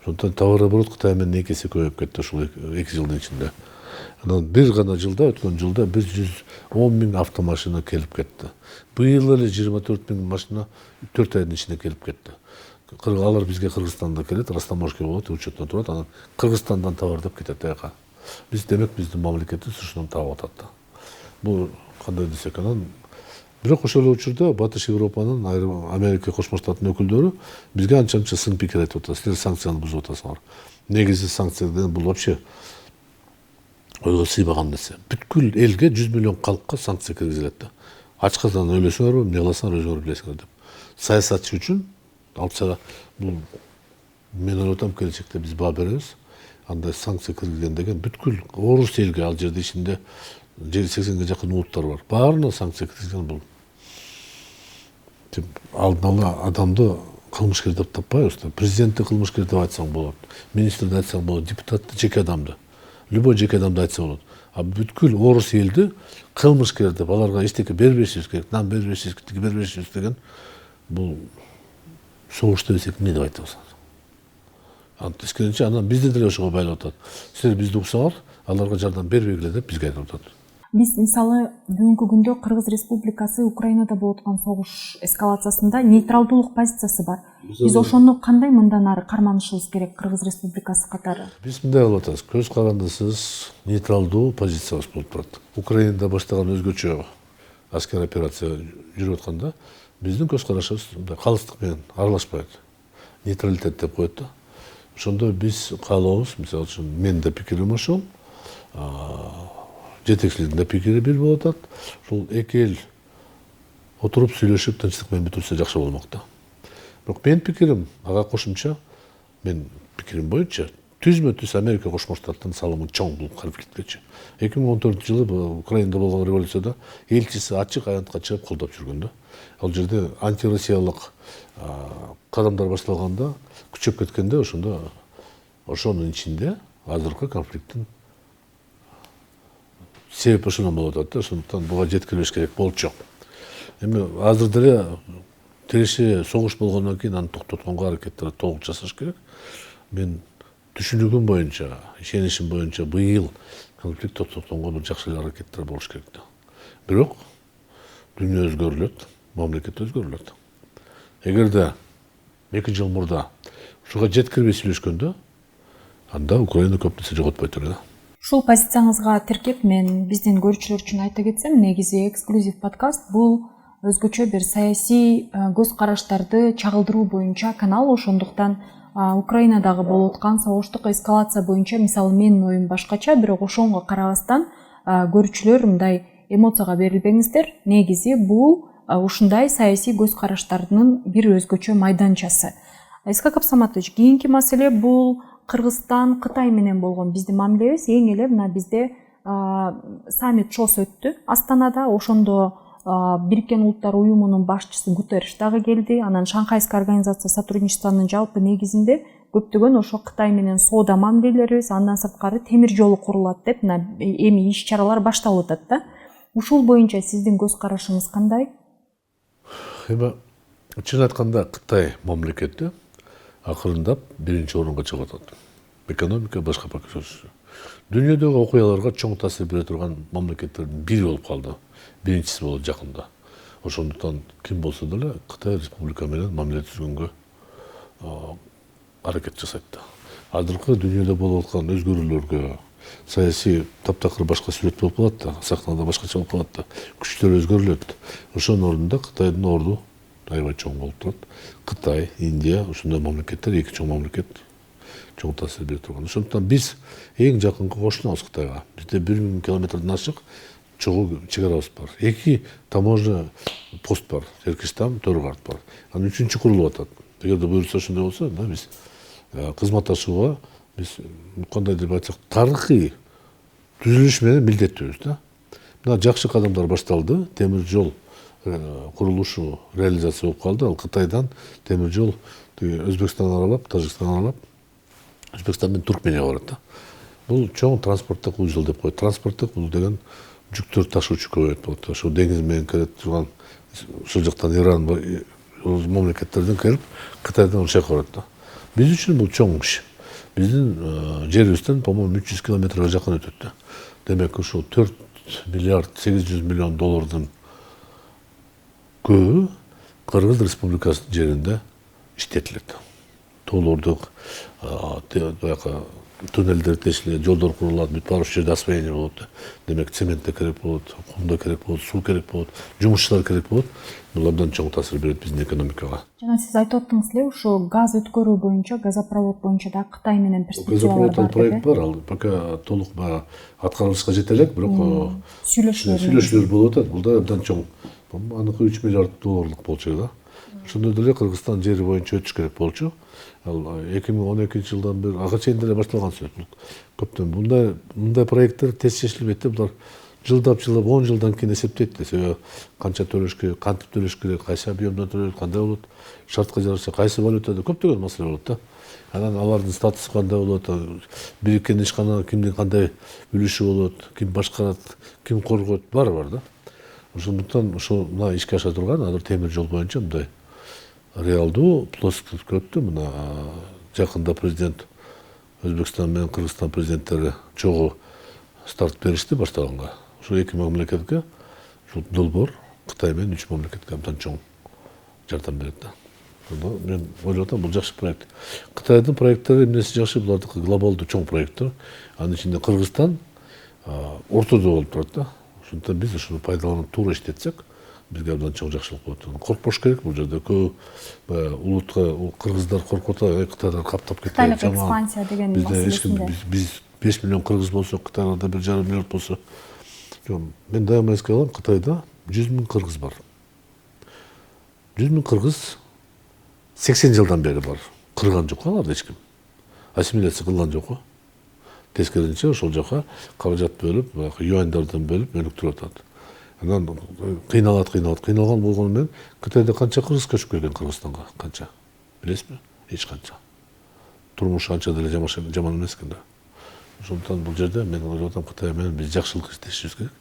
Ошондон товар оборот Кытай менен 2 эсе көбөйүп кетти ушул 2 жылдын ичинде. Анан бир гана жылда, өткөн жылда 110 миң автомашина келип кетти. Быйыл эле 24 миң машина 4 айдын ичинде келип кетти. Алар бизге Кыргызстанда келет, растаможка болот, учетто турат, анан Кыргызстандан товар деп кетет аяка. Биз демек биздин мамлекетибиз ушундан таап атат да. Бул кандай десек анан бирок ошол эле учурда Батыш Европанын айрым Америка Кошмо Штаттын өкүлдөрү бизге анча мынча сын пикир айтып атат. Силер санкцияны бузуп атасыңар. Негизи санкциядан бул вообще ойго сыйбаган нерсе. Бүткүл элге 100 миллион калкка санкция киргизилет да. Ачкадан өлөсүңөрбү, эмне кыласыңар өзүңөр билесиңер деп. Саясатчы үчүн алса бул мен ойлоп атам келечекте биз баа беребиз. Андай санкция киргизген деген бүткүл орус элге, ал жерде ичинде 80-ге жакын улуттар бар. Баарына санкция киргизген бул. Алдын ала адамды кылмышкер деп таппайбыз да. Президентти кылмышкер деп айтсаң болот. Министрди айтсаң болот, депутатты, жеке адамды. Любой жеке адамды айтса болот. А бүткүл орус элди кылмышкер деп аларга эчтеке бербешибиз керек, нан бербешибиз, тиги бербешибиз деген бул согуш десек эмне деп айтабыз? Тескерисинче анан бизди деле ошого байлап атат. Силер бизди уксаңар, аларга жардам бербегиле деп бизге айтып атат. Биз мисалы бүгүнкү күндө Кыргыз Республикасы Украинада болуп аткан согуш эскалациясында нейтралдуулук позициясы бар. Биз ошону кандай мындан ары карманышыбыз керек Кыргыз Республикасы катары? Биз мындай кылып атабыз. Көз карандысыз нейтралдуу позициябыз болуп турат. Украинада баштаган өзгөчө аскер операция жүрүп атканда биздин көз карашыбыз калыстык менен аралашпайт. Нейтралитет деп коет да. Ошондо биз каалообуз, мисалы үчүн менин да пикирим ошол. Жетекчиликтин да пикири бир болуп атат. Ушул эки эл отуруп сүйлөшүп тынчтык менен бүтүрсө жакшы болмок да. Бирок менин пикирим ага кошумча, мен пикирим боюнча түзмө-түз Америка Кошмо Штаттын салымы чоң бул конфликтечи. 2014-жылы Украинада болгон революцияда элчиси ачык аянтка чыгып колдоп жүргөн да. Ал жерде антироссиялык кадамдар башталганда, күчөп кеткенде ошондо ошонун ичинде азыркы конфликттин себеп ошондон болуп атат да. Ошондуктан буга жеткирилиш керек болчу. Эми азыр деле тиреши согуш болгондон кийин аны токтотконго аракеттер толук жасаш керек. Мен түшүнүгүм боюнча, ишенишим боюнча быйыл конфликт токтотконго бир жакшы эле аракеттер болуш керек да. Бирок дүйнө өзгөрүлөт, мамлекет өзгөрүлөт. Эгерде 2 жыл мурда ушуга жеткирбей сүйлөшкөндө, анда Украина көп нерсе жоготпойт эле да. Ушул позицияңызга тиркеп мен биздин көрүүчүлөр үчүн айта кетсем, негизи эксклюзив подкаст бул өзгөчө бир саясий көз караштарды чагылдыруу боюнча канал. Ошондуктан Украинадагы болуп аткан согуштук эскалация боюнча мисалы менин оюм башкача, бирок ошонго карабастан көрүүчүлөр мындай эмоцияга берилбеңиздер. Негизи бул ушундай саясий көз караштардын бир өзгөчө майданчасы. Искак Абсаматович, кийинки маселе бул Кыргызстан, Кытай менен болгон биздин мамилебиз. Эң эле мына бизде саммит ЧОС өттү Астанада. Ошондо Бириккен Улуттар Уюмунун башчысы Гутерриш дагы келди. Анан Шанхайская организация сотрудничествонун жалпы негизинде көптөгөн ошо Кытай менен соода мамилелерибиз, андан сырткары темир жолу курулат деп эми иш-чаралар башталып атат да. Ушул боюнча сиздин көз карашыңыз кандай? Эми чын айтканда Кытай мамлекети акырындап биринчи орунга чыгып атат. Экономика башка сөз. Дүйнөдөгү окуяларга чоң таасир бере турган мамлекеттердин бири болуп калды. Биринчиси болот жакында. Ошондуктан ким болсо деле Кытай республика менен мамиле түзгөнгө аракет жасайт да. Азыркы дүйнөдө болуп аткан өзгөрүүлөргө саясий таптакыр башка сүрөт болуп калат да, сахнада башкача болуп калат да. Күчтөр өзгөрүлөт. Ошонун ордунда Кытайдын орду аябай чоң болуп турат. Кытай, Индия, ушундай мамлекеттер, эки чоң мамлекет чоң таасир бере турган. Ошондуктан биз эң жакынкы кошунабыз Кытайга. Бизде 1000 километрден ашык чогуу чегарабыз бар. 2 таможня пост бар. Теркистан, Төргарт бар. Анан 3-чү курулуп атат. Эгерде буюрса ошондой болсо, биз кызматташууга биз кандай деп айтсак, тарыхый түзүлүш менен милдеттүүбүз да. Мына жакшы кадамдар башталды. Темир жол курулушу реализация болуп калды. Ал Кытайдан темир жол Өзбекстан аралап, Тажикстан аралап, Өзбекстан менен Туркменияга барат да. Бул чоң транспорттук узел деп коет. Транспорттук бул деген жүктөр ташуучу көбөйөт болот. Ошо деңиз менен келет турган ушул жактан Иран мамлекеттерден келип Кытайдан ошол жака барат да. Биз үчүн бул чоң иш. Биздин жерибизден, по-моему, 300 километрге жакын өтөт да. Демек ушул 4 миллиард 800 миллион доллардын көбү Кыргыз Республикасынын жеринде иштетилет. Тоолордук, баягы туннелдер тесилет, жолдор курулат, бүт баары жерде освоение болот. Демек цемент да керек болот, кум да керек болот, суу керек болот, жумушчулар керек болот. Бул абдан чоң таасир берет биздин экономикага. Жана сиз айтып аттыңыз эле ушу газ өткөрүү боюнча, газопровод боюнча да Кытай менен перспективалар бар. Проект бар, ал пока толук аткарылышка жете элек, бирок сүйлөшүүлөр болуп атат. Бул да абдан чоң. Аныкы 3 миллиард долларлык болчу да. Ошондой деле Кыргызстан жери боюнча өтүш керек болчу. Ал 2012 жылдан бери ага чейин деле башталган сөз. Көптөн мындай проекттер тез чечилбейт да. Булар жылдап 10 жылдан кийин эсептейт. Себеби канча төлөш керек, кантип төлөш керек, кайсы объемдон төлөйт, кандай болот, шартка жараша кайсы валютада, көптөгөн маселе болот да. Анан алардын статусу кандай болот, бириккен ишкана кимдин кандай үлүшү болот, ким башкарат, ким коргойт, баары бар да. Ошондуктан мына ишке аша турган азыр темир жол боюнча мындай реалдуу плоскостьке өттү. Мына жакында президент Өзбекстан менен Кыргызстан президенттери чогуу старт беришти баштаганга. Ошо эки мамлекетке ушул долбоор Кытай менен 3 мамлекетке абдан чоң жардам берет да. Мен ойлоп атам, бул жакшы проект. Кытайдын проекттери эмнеси жакшы, булардыкы глобалдуу чоң проекттер. Анын ичинде Кыргызстан ортодо болуп турат да. Ошондуктан биз ушуну пайдаланып туура иштетсек, бизге абдан чоң жакшылык болот. Коркпош керек бул жерде. Көп улутка кыргыздар коркуп атат, Кытайлар каптап кетет. Кытайлык экспансия деген маселесинде. Биз 5 миллион кыргыз болсо, Кытайларда 1,5 миллиард болсо. Мен дайыма эске алам, Кытайда 100 миң кыргыз бар. 100 миң кыргыз 80 жылдан бери бар. Кырган жок аларды эч ким. Ассимиляция кылган жок. Тескерисинче ошол жака каражат бөлүп, юаньдардан бөлүп өнүктүрүп атат. Анан кыйналган болгону менен Кытайда канча кыргыз көчүп келген Кыргызстанга? Канча? Билесизби? Эч канча. Турмуш канча деле жаман эмес экен да. Ошондуктан бул жерде мен ойлоп атам, Кытай менен биз жакшылык иштешибиз керек.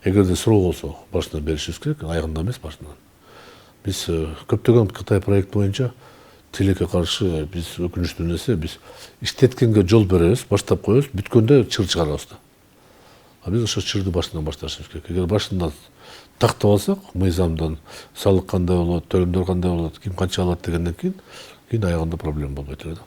Эгерде суроо болсо, башынан беришибиз керек, айгында эмес башынан. Биз көптөгөн Кытай проект боюнча тилекке каршы биз өкүнүчтүү нерсе, биз иштеткенге жол беребиз, баштап коебуз, бүткөндө чыр чыгарабыз да. А биз ошо чырды башынан башташыбыз керек. Эгер башынан тактап алсак, мыйзамдан салык кандай болот, төлөмдөр кандай болот, ким канча алат дегенден кийин айгында проблема болбойт эле да.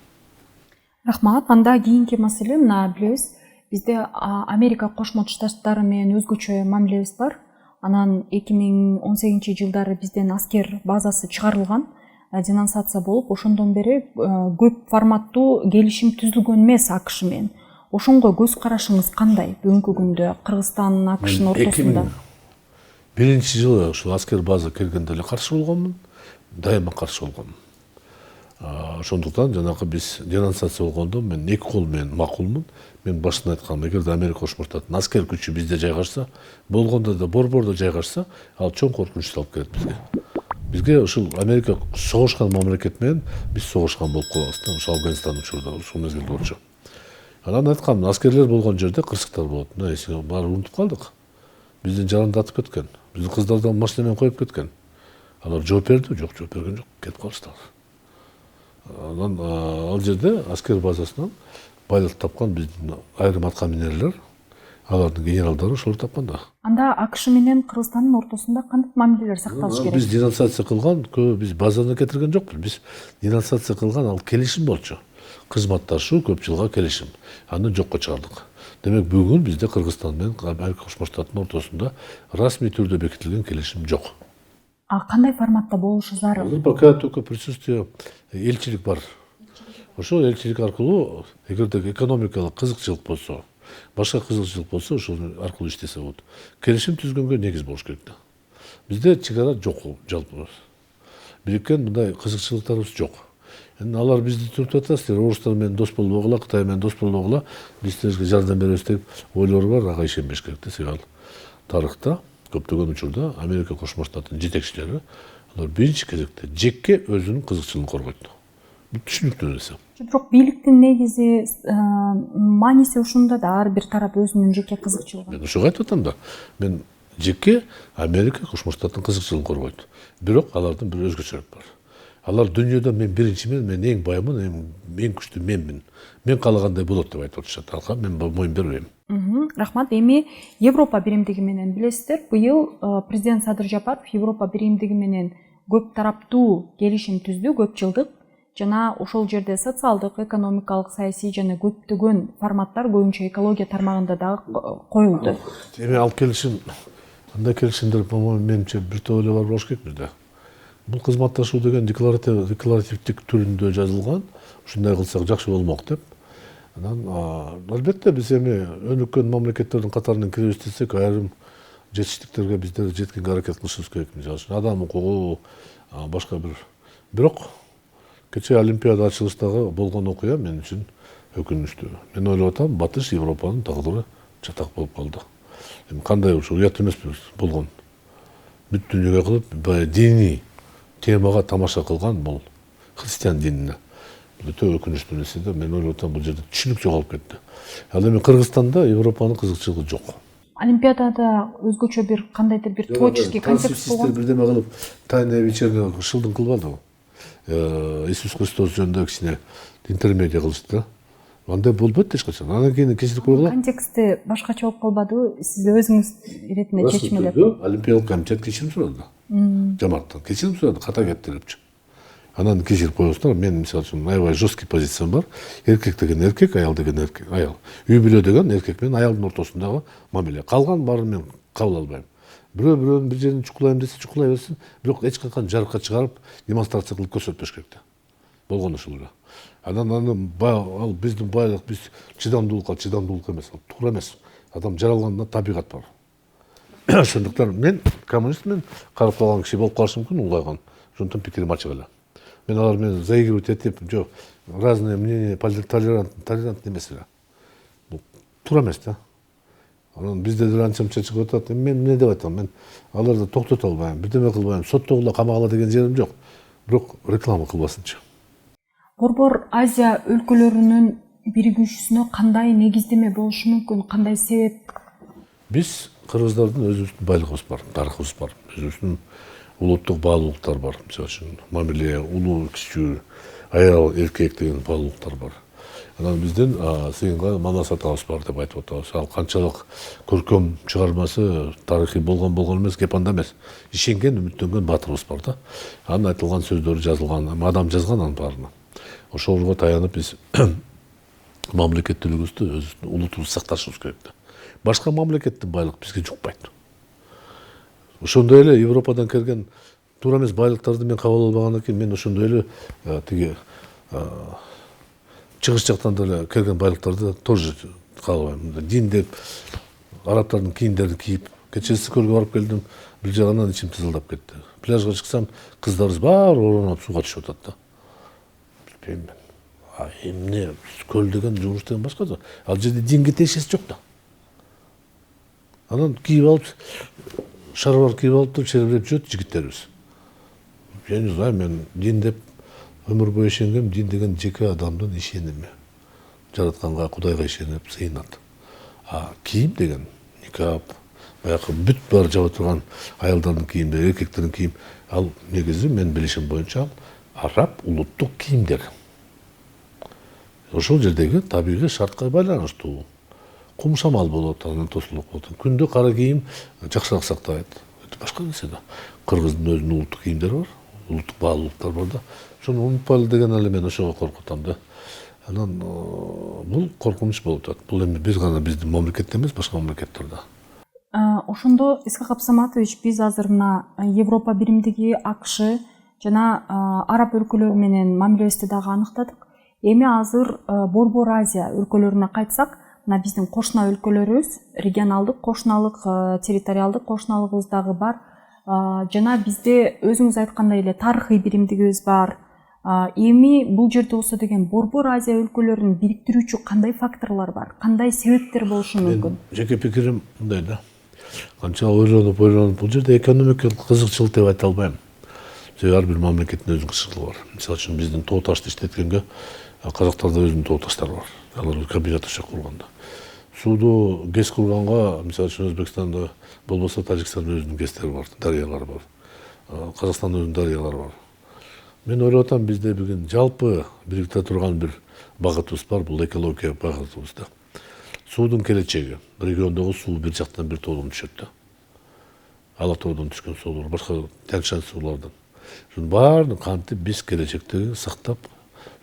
Рахмат. Анда кийинки маселе, мына билебиз, бизде Америка Кошмо Штаттары менен өзгөчө мамилебиз бар. Анан 2018 жылдары бизден аскер базасы чыгарылган, денонсация болуп, ошондон бери көп форматтуу келишим түзүлгөн эмес АКШ менен. Ошонго көз карашыңыз кандай бүгүнкү күндө Кыргызстан, АКШнын ортосунда? 2001-жылы ушул аскер база келгенде эле каршы болгонмун, дайыма каршы болгонмун. Ошондуктан жанагы биз денонсация болгондо мен эки кол менен макулмун. Мен башында айткам, эгерде Америка Кошмо Штаттын аскер күчү бизде жайгашса, болгондо да борбордо жайгашса, ал чоң коркунуч алып келет бизге. Бизге ушул Америка согушкан мамлекет менен биз согушкан болуп калабыз да, ошол Афганистан учурда, ушул мезгилде болчу. Анан айткам, аскерлер болгон жерде кырсыктар болот. Мына эсиңе баары унутуп калдык. Биздин жарандатып кеткен. Биздин кыздардан машина менен коюп кеткен. Алар жооп берди, жок, жооп берген жок, кетип калыштыр. Анан ал жерде аскер базасынан байлык тапкан биздин айрым аткаминерлер, алардын генералдары ошолор тапкан да. Анда АКШ менен Кыргызстандын ортосунда кандай мамилелер сакталыш керек? Биз денонсация кылган, биз базаны кетирген жокпуз. Биз денонсация кылган, ал келишим болчу. Кызматташуу көп жылга келишим. Аны жокко чыгардык. Демек бүгүн бизде Кыргызстан менен Америка Кошмо Штаттын ортосунда расмий түрдө бекитилген келишим жок. Кандай форматта болушу зарыл? Пока только присутствие элчилик бар. Ошол элчилик аркылуу, эгерде экономикалык кызыкчылык болсо, башка кызыкчылык болсо, ошол аркылуу иштесе болот. Келишим түзгөнгө негиз болуш керек да. Бизде чегара жок жалпы. Бириккен мындай кызыкчылыктарыбыз жок. Алар бизди түртүп атат, силер орустар менен дос болбогула, Кытай менен дос болбогула, биз силерге жардам беребиз деп ойлору бар, ага ишенбеш керек да. Себеби тарыхта көптөгөн учурда Америка Кошмо Штаттын жетекчилери алар биринчи кезекте жекке өзүнүн кызыкчылыгын коргойт. Бул түшүнүктүү нерсе. Бирок бийликтин негизи мааниси ушунда да, ар бир тарап өзүнүн жеке кызыкчылыгын. Мен ошого айтып атам да. Мен жеке Америка Кошмо Штаттын кызыкчылыгын коргойт. Бирок алардын бир өзгөчөлүгү бар. Алар дүйнөдө мен биринчимин, мен эң баймын, эң күчтүү менмин. Мен каалагандай болот деп айтып атышат. Алга мен моюн бербейм. Рахмат. Эми Европа биримдиги менен билесиздер, быйыл президент Садыр Жапаров Европа биримдиги менен көп тараптуу келишим түздү, көп жылдык. жана ошол жерде социалдык, экономикалык, саясий жана көптөгөн форматтар көбүнчө экология тармагында дагы коюлду. Эми ал келишим, андай келишимдер, по-моему, менимче бир топ эле бар болуш керек бизде. Бул кызматташуу деген декларативдик түрүндө жазылган, ушундай кылсак жакшы болмок деп. Анан албетте биз эми өнүккөн мамлекеттердин катарына киребиз десек, айрым жетиштиктерге биздер жеткенге аракет кылышыбыз керек. Мисалы үчүн адам укугу, башка бир. Бирок кечээ Олимпиада ачылыштагы болгон окуя мен үчүн өкүнүчтүү. Мен ойлоп атам, Батыш Европанын тагдыры чатак болуп калды. Эми кандай ушу уят эмеспиз болгон. Бүт дүйнөгө кылып баягы диний темага тамаша кылган бул христиан динине. Өтө өкүнүчтүү нерсе да. Мен ойлоп атам, бул жерде түшүнүк жоголуп кетти. Ал эми Кыргызстанда Европанын кызыкчылыгы жок. Олимпиадада өзгөчө бир кандайдыр бир творческий контекст болгон. Бирдеме кылып, тайная вечерня шылдың кылбадыбы? Иисус Христос жөнүндө кичине интермедиа кылышты да. Андай болбойт эч качан. Анан кийин кечирип койгула. Контексти башкача болуп калбадыбы? Сиз өзүңүз иретинде чечмелеп. Олимпиялык комитет кечирим сурады. Жамааттан кечирим сурады, ката кетти депчи. Анан кечирип коесуздар. Мен мисалы үчүн аябай жесткий позициям бар. Эркек деген эркек, аял деген эркек, аял. Үй бүлө деген эркек менен аялдын ортосундагы мамиле. Калган баарын мен кабыл албайм. Бирөөнүн бир жерин чукулайм десе чукулай берсин, бирок эч качан жарыкка чыгарып демонстрация кылып көрсөтпөш керек да. Болгон ушул эле. Анан ал биздин байлык, биз чыдамдуулук эмес, ал туура эмес. Адам жаралганда табигат бар. Ошондуктан мен коммунистмен карап калган киши болуп калышым мүмкүн, улгайган. Ошондон пикирим ачык эле. Мен алар менен заигрывать этип, жок, разные мнения, толерантный эмес эле. Бул туура эмес да. Анан бизде деле анча-мынча чыгып атат. Мен эмне деп айтам? Мен аларды токтото албайм, бирдеме кылбайм, соттогула, камагыла деген жерим жок. Бирок реклама кылбасынчы. Борбор Азия өлкөлөрүнүн биригүүсүнө кандай негиздеме болушу мүмкүн? Кандай себеп? Биз кыргыздардын өзүбүздүн байлыгыбыз бар, тарыхыбыз бар, өзүбүздүн улуттук баалуулуктар бар. Мисалы үчүн мамиле, улуу, кичүү, аял, эркек деген баалуулуктар бар. Анан биздин сыйынга Манас атабыз бар деп айтып атабыз. Ал канчалык көркөм чыгармасы, тарыхый болгон эмес, кеп анда эмес. Ишенген, үмүттөнгөн баатырыбыз бар да. Анын айтылган сөздөрү жазылган, адам жазган анын баарына. Ошолго таянып биз мамлекеттүүлүгүбүздү, өзүбүздүн улутубузду сакташыбыз керек да. Башка мамлекеттин байлык бизге жукпайт. Ошондой эле Европадан келген туура эмес байлыктарды мен кабыл албагандан кийин мен ошондой эле тиги чыгыш жактан деле келген байлыктарды тоже каалабайм. Дин деп арабтардын кийимдерин кийип, кечээ Ысыкөлгө барып келдим, бир жагынан ичим тызылдап кетти. Пляжга чыксам, кыздарыбыз баары оронуп сууга түшүп атат да. Билбейм мен. Эмне көл деген жумуш деген башка да. Ал жерде динге тиешеси жок да. Анан кийип алып, шарбар кийип алып, шербелеп жүрөт жигиттерибиз. Я не знаю, мен дин деп өмүр бою ишенгем, дин деген жеке адамдын ишеними. Жаратканга, Кудайга ишенип сыйынат. Кийим деген, никап, баягы бүт бар жаба турган аялдардын кийимдери, эркектердин кийим, ал негизи мен билишим боюнча араб улуттук кийимдер. Ошол жердеги табигый шартка байланыштуу. Кумшамал болот, анан тосулук болот. Күндө кара кийим жакшыраак сактайт. Башка нерсе да. Кыргыздын өзүнүн улуттук кийимдери бар, улуттук баалуулуктар бар да. Ошону унутпайлы деген эле мен ошого коркутам да. Анан бул коркунуч болуп атат. Бул эми бир гана биздин мамлекетте эмес, башка мамлекеттерде. Ошондо Исхак Абсаматович, биз азыр мына Европа биримдиги, АКШ жана араб өлкөлөрү менен мамилебизди дагы аныктадык. Эми азыр Борбор Азия өлкөлөрүнө кайтсак, мына биздин кошуна өлкөлөрүбүз, регионалдык кошуналык, территориалдык кошуналыгыбыз дагы бар. Жана бизде өзүңүз айткандай эле тарыхый биримдигибиз бар. Эми бул жерде болсо деген Борбор Азия өлкөлөрүн бириктирүүчү кандай факторлор бар? Кандай себептер болушу мүмкүн? Жеке пикирим мындай да. Канча ойлонуп бул жерде экономикалык кызыкчылык деп айта албайм. Себеби ар бир мамлекеттин өзүнүн кызыкчылыгы бар. Мисалы үчүн биздин тоо ташты иштеткенге казактарда өзүнүн тоо таштары бар. Алар комбинат иши курганда. Сууду ГЭС курганга, мисалы үчүн Өзбекстанда болбосо Тажикстандын өзүнүн ГЭСтери бар, дарыялары бар. Казакстандын өзүнүн дарыялары бар. Мен ойлоп атам, бизде бүгүн жалпы бириктире турган бир багытыбыз бар, бул экология багытыбыз да. Суудун келечеги, региондогу суу бир жактан бир тоодон түшөт да. Ала тоодон түшкөн суулар, башка Тянь-Шань суулардан. Ушунун баарын кантип биз келечекте сактап,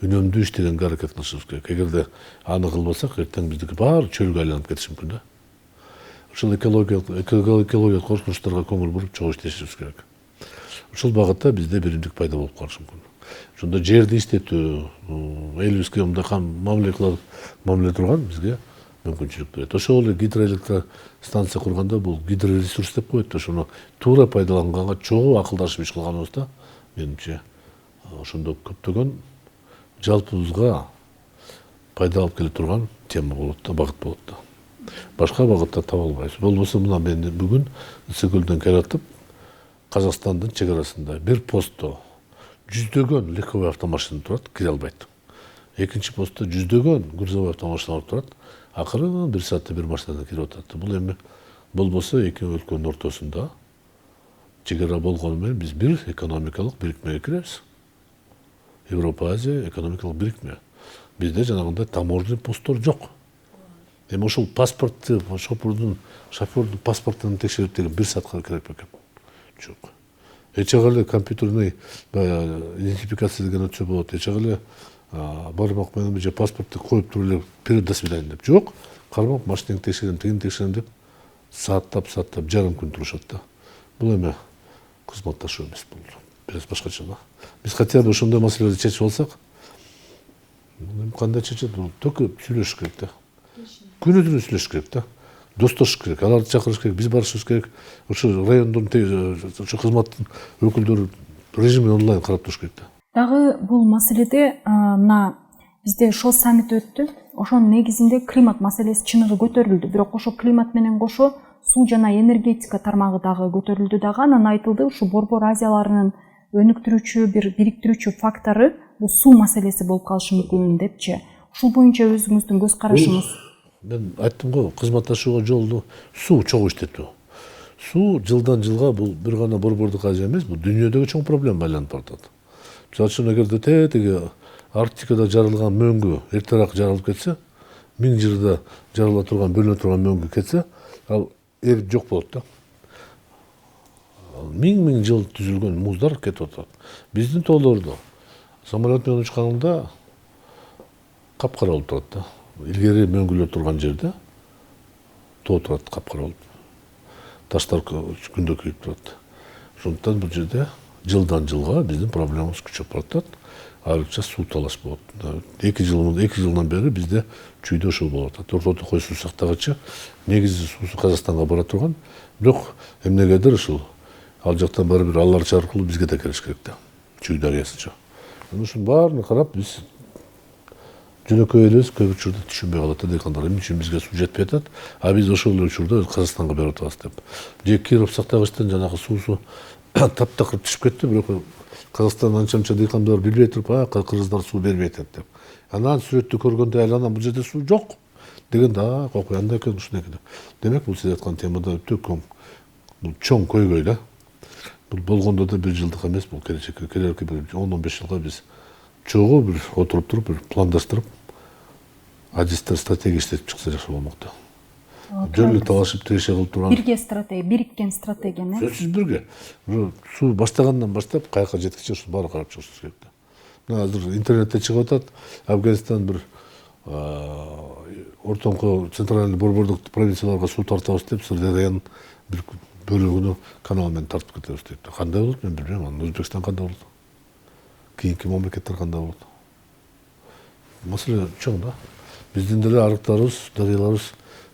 үнөмдүү иштегенге аракет кылышыбыз керек. Эгерде аны кылбасак, эртең биздики баары чөлгө айланып кетиши мүмкүн да. Ушул экологиялык коркунучтарга көңүл буруп чогуу иштешибиз керек. Ушул багытта бизде биримдик пайда болуп калышы мүмкүн. Ошондо жерди иштетүү, элибизге мындай мамиле турган бизге мүмкүнчүлүк берет. Ошол эле гидроэлектростанция курганда бул гидроресурс деп коет. Ошону туура пайдаланганга чогуу акылдашып иш кылганыбызда, менимче, ошондо көптөгөн жалпыбызга пайда алып келе турган тема болот да, багыт болот да. Башка багытта таба албайбыз. Болбосо мына мен бүгүн Ысыкөлдөн келатып, Казакстандын чек арасында бир постто жүздөгөн легковой автомашина турат, кире албайт. Экинчи постто жүздөгөн грузовой автомашиналар турат. Акыры бир саатта бир машинада кирип атат. Бул эми болбосо эки өлкөнүн ортосунда чек ара болгону менен биз бир экономикалык бирикмеге киребиз. Европа, Азия экономикалык бирикме. Бизде жанагындай таможенный посттор жок. Эми ошол паспортты, шофёрдун паспортун текшерип деген бир саатка керек бекен. Жок. Эчеге эле компьютерный идентификация деген өтсө болот. Эчеге эле бармак менен же паспортты коюп туруп эле вперед до свидания деп. Жок. Кармак машинаңды текшерем, тигини текшерем деп сааттап жарым күн турушат да. Бул эми кызматташуу эмес, бул бир башкача да. Биз хотя бы ошондой маселелерди чечип алсак, кандай чечет, бул только сүйлөшүш керек да. Күнү түнү сүйлөшүш керек да. Достошуш керек, аларды чакырыш керек, биз барышыбыз керек. Ошо райондун ошо кызматтын өкүлдөрү режимин онлайн карап туруш керек да. Дагы бул маселеде мына бизде ШОС саммити өттү. Ошонун негизинде климат маселеси чыныгы көтөрүлдү. Бирок ошо климат менен кошо суу жана энергетика тармагы дагы көтөрүлдү дагы. Анан айтылды, ушу Борбор Азияларынын өнүктүрүүчү, бир бириктирүүчү фактору бул суу маселеси болуп калышы мүмкүн депчи. Ушул боюнча өзүңүздүн көз карашыңыз? Мен айттым го, кызматташууга жолду суу чогуу иштетүү. Суу жылдан жылга бул бир гана Борбордук Азия эмес, бул дүйнөдөгү чоң проблема айланып баратат. Мисалы үчүн эгерде тиги Арктикада жарылган мөңгү эртерээк жарылып кетсе, 1000 жылда жарыла турган, бөлүнө турган мөңгү кетсе, ал эрип жок болот да. 1000 жыл түзүлгөн муздар кетип атат. Биздин тоолордо самолет менен учканында капкара болуп турат да. Илгери мөңгүлөр турган жерде тоо турат капкара болуп. Таштар күндө күйүп турат. Ошондуктан бул жерде жылдан жылга биздин проблемабыз күчөп баратат. Айрыкча суу талаш болот. 2 жылдан бери бизде чүйдө ошол болуп атат. Ортодо кой суу сактагычы негизи суусу Казакстанга бара турган, бирок эмнегедир ушул ал жактан баары бир аларчы аркылуу бизге да келиш керек да. Чүй дарыясыча. Ушунун баарына карап биз жөнөкөй элебиз көп учурда түшүнбөй калат да, дыйкандар эмне үчүн бизге суу жетпей атат, а биз ошол эле учурда Казакстанга берип атабыз деп. Же Киров сактагычтан жанагы суусу таптакыр түшүп кетти, бирок Казакстан анча дыйкандар билбей туруп, кыргыздар суу бербей атат деп. Анан сүрөттү көргөндө айланам бул жерде суу жок деген да, кокуй андай экен, ушундай экен. Демек бул сиз айткан темада өтө бул чоң көйгөй да. Бул болгондо да бир жылдык эмес, бул келечекке 10-15 жылга биз чогуу бир отуруп туруп, бир пландаштырып, адистер стратегия иштетип чыкса жакшы болмок да. Жөн эле талашып тиреши кылып турган. Бирге стратегия, бириккен стратегияны. Сөзсүз бирге. Суу баштагандан баштап каяка жеткиче ушул баары карап чыгышыбыз керек да. Мына азыр интернетте чыгып атат, Афганистан бир ортоңку центральный борбордук провинцияларга суу тартабыз деп, Сырдарыянын бир бөлүгүнү канал менен тартып кетебиз дейт. Кандай болот мен билбейм, анан Өзбекстан кандай болот? Кийинки мамлекеттер кандай болот? Маселе чоң да. Биздин деле арыктарыбыз, дарыяларыбыз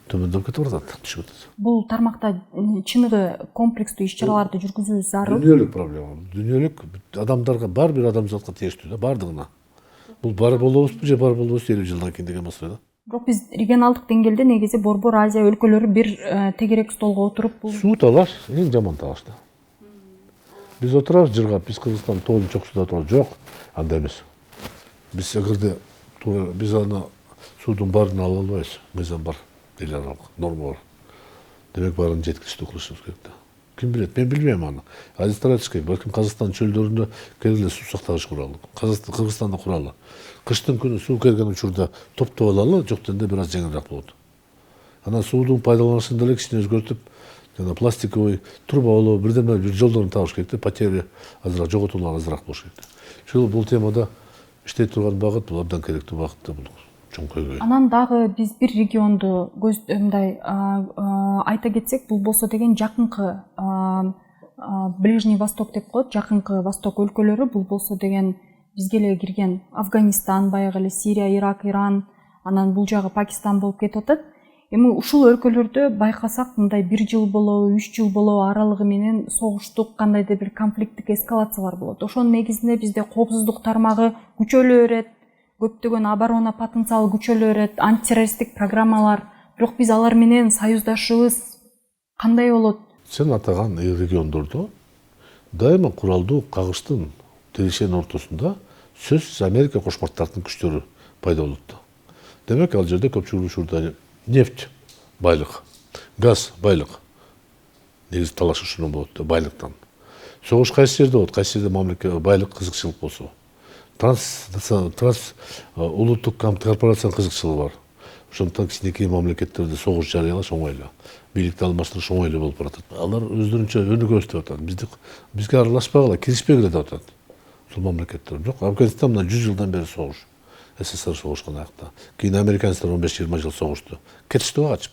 төмөндөп кетип атат, түшүп атат. Бул тармакта чыныгы комплекстүү иш-чараларды жүргүзүү зарыл. Дүйнөлүк проблема. Дүйнөлүк адамдарга, бар бир адамзатка тиештүү да, бардыгына. Бул бар болобузбу же бар болбойбузбу 50 жылдан кийин деген маселе да. Бирок биз регионалдык деңгээлде негизи Борбор Азия өлкөлөрү бир тегерек столго отуруп бул суу талаш эң жаман талаш да. Биз отурабыз жыргап, биз Кыргызстан тоонун чокусунда турабыз. Жок, андай эмес. Биз эгерде биз аны суудун баарын ала албайбыз. Мыйзам бар, эл аралык норма бар. Демек баарын жеткиликтүү кылышыбыз керек да. Ким билет, мен билбейм аны. Азиздер айтышкай, балким Казакстан чөлдөрүндө келгиле суу сактагыч куралы. Кыргызстанда куралы. Кыштын күнү суу келген учурда топтоп алалы, жок дегенде бир аз жеңилирээк болот. Анан суудун пайдаланышын деле кичине өзгөртүп, жана пластиковый труба болобу, бирдеме бир жолдорун табыш керек да, потеря азыраак, жоготуулар азыраак болуш керек. Ошол бул темада иштей турган багыт бул абдан керектүү багыт да, бул чоң көйгөй. Анан дагы биз бир регионду мындай айта кетсек, бул болсо деген жакынкы Ближний Восток деп коет, жакынкы Восток өлкөлөрү. Бул болсо деген бизге эле кирген Афганистан, баягы эле Сирия, Ирак, Иран, анан бул жагы Пакистан болуп кетип атат. Эми ушул өлкөлөрдө байкасак, мындай 1 жыл болобу, 3 жыл болобу аралыгы менен согуштук, кандайдыр бир конфликттик эскалациялар болот. Ошонун негизинде бизде коопсуздук тармагы күчөлө берет, көптөгөн оборона потенциалы күчөлө берет, антитеррористтик программалар. Бирок биз алар менен союздашыбыз кандай болот? Сен атаган региондордо дайыма куралдуу кагыштын тирешенин ортосунда сөзсүз Америка Кошмо Штаттарынын күчтөрү пайда болот. Демек ал жерде көпчүлүк учурда нефть байлык, газ байлык негизи талаш ушундан болот да, байлыктан. Согуш кайсы жерде болот, кайсы жерде мамлекет байлык кызыкчылык болсо. Улуттук корпорациянын кызыкчылыгы бар. Ошондуктан кичинекей мамлекеттерде согуш жарыялаш оңой эле. Бийликти алмаштырыш оңой эле болуп баратат. Алар өздөрүнчө өнүгөбүз деп атат. Бизге аралашпагыла, киришпегиле деп атат. Ушул мамлекеттер. Бирок Афганистан мына 100 жылдан бери согуш. СССР согушкан аякта. Кийин американецтер 15-20 жыл согушту. Кетиштиби качып?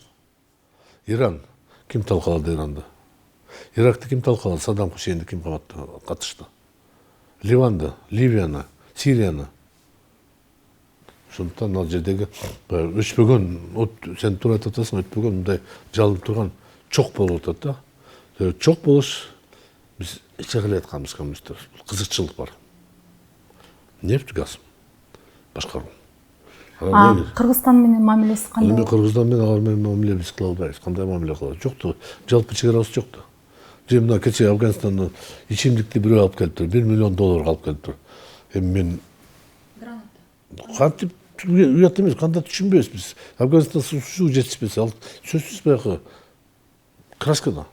Иран ким талкалады Иранды? Иракты ким талкалады? Саддам Хусейнди ким катышты? Ливанды, Ливияны, Сирияны. Ошондуктан ал жердеги өчпөгөн, сен туура айтып атасың, өтпөгөн мындай жалынып турган чок болуп атат да. Чок болуш биз чыгып атканбыз коммунисттер. Кызыкчылык бар. Нефть, газ башкаруу. Кыргызстан менен мамилеси кандай? Эми Кыргызстан менен алар менен мамиле биз кыла албайбыз. Кандай мамиле кылабыз? Жокту. Жалпы чегарабыз жокту. Же мына кечээ Афганистандан ичимдикти бирөө алып келиптир. $1 миллион алып келиптир. Эми мен кантип уят эмес, кандай түшүнбөйбүз биз. Афганистан суу жетишпесе, ал сөзсүз баягы краскада.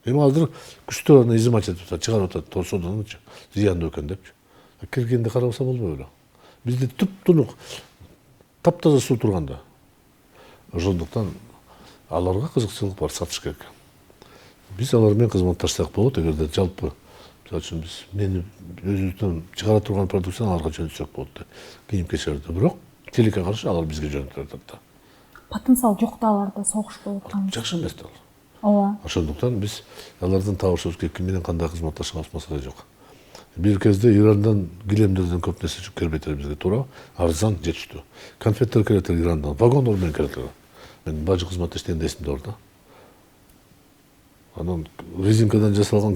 Эми азыр күчтөр аны изымать этип атат, чыгарып атат, торсодончу зыяндуу экен депчи. Киргенде карабаса болбой беле. Бизде туп-тунук таптаза суу турганда. Ошондуктан аларга кызыкчылык бар, сатыш керек. Биз алар менен кызматташсак болот, эгерде жалпы мисалы үчүн биз мени өзүбүздөн чыгара турган продукцияны аларга жөнөтсөк болот. Кийим кечерди, бирок тилекке каршы алар бизге жөнөтүп атат да. Потенциал жок да аларда, согуш болуп аткан. Жакшы эмес да. Ооба. Ошондуктан биз алардан табышыбыз керек, ким менен кандай кызматташабыз маселе жок. Бир кезде Ирандан килемдерден көп нерсе келбейт эле бизге, туура, арзан, жетиштүү. Конфеттер келет эле Ирандан, вагондор менен келет эле. Мен бажы кызматта иштегенде эсимде бар да. Анан резинкадан жасалган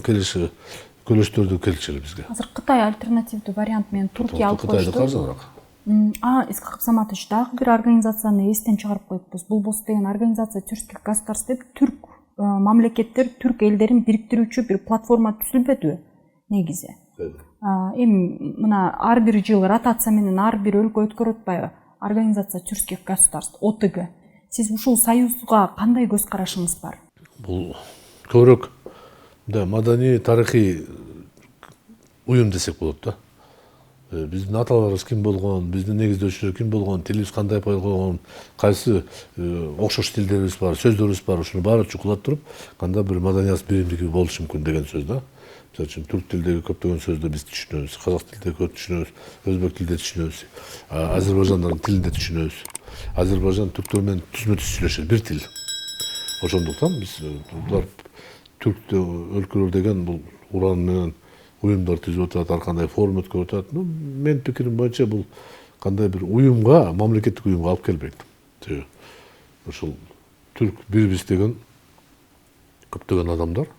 көлөштөрдү келчү эле бизге. Азыр Кытай альтернативдүү вариант менен Туркия алып Кытайда коюшту. каржыраак. Исхак Саматович, дагы бир организацияны эстен чыгарып коюппуз. Бул болсо деген организация тюркских государств деп түрк мамлекеттер, түрк элдерин бириктирүүчү бир платформа түзүлбөдүбү негизи? Эми мына ар бир жыл ротация менен ар бир өлкө өткөрүп атпайбы? Организация тюркских государств, ОТГ. Сиз ушул союзга кандай көз карашыңыз бар? Бул көбүрөөк маданий, тарыхый уюм десек болот да. Биздин аталарыбыз ким болгон, биздин негиздөөчүлөр ким болгон, тилибиз кандай болгон, кайсы окшош тилдерибиз бар, сөздөрүбүз бар, ушуну баары чукулап туруп, кандай бир маданият биримдиги болушу мүмкүн деген сөз да. Мисалы үчүн түрк тилдеги көптөгөн сөздү биз түшүнөбүз, казак тилдеги көп түшүнөбүз, өзбек тилде түшүнөбүз, азербайжандын тилинде түшүнөбүз. Азербайжан түрктөр менен түзмө-түз сүйлөшөт, бир тил. Ошондуктан биз булар түрк өлкөлөр деген бул уран менен уюмдар түзүп атат, ар кандай форум өткөрүп атат. Менин пикирим боюнча бул кандай бир уюмга, мамлекеттик уюмга алып келбейт. Ушул түрк бирбиз деген көптөгөн адамдар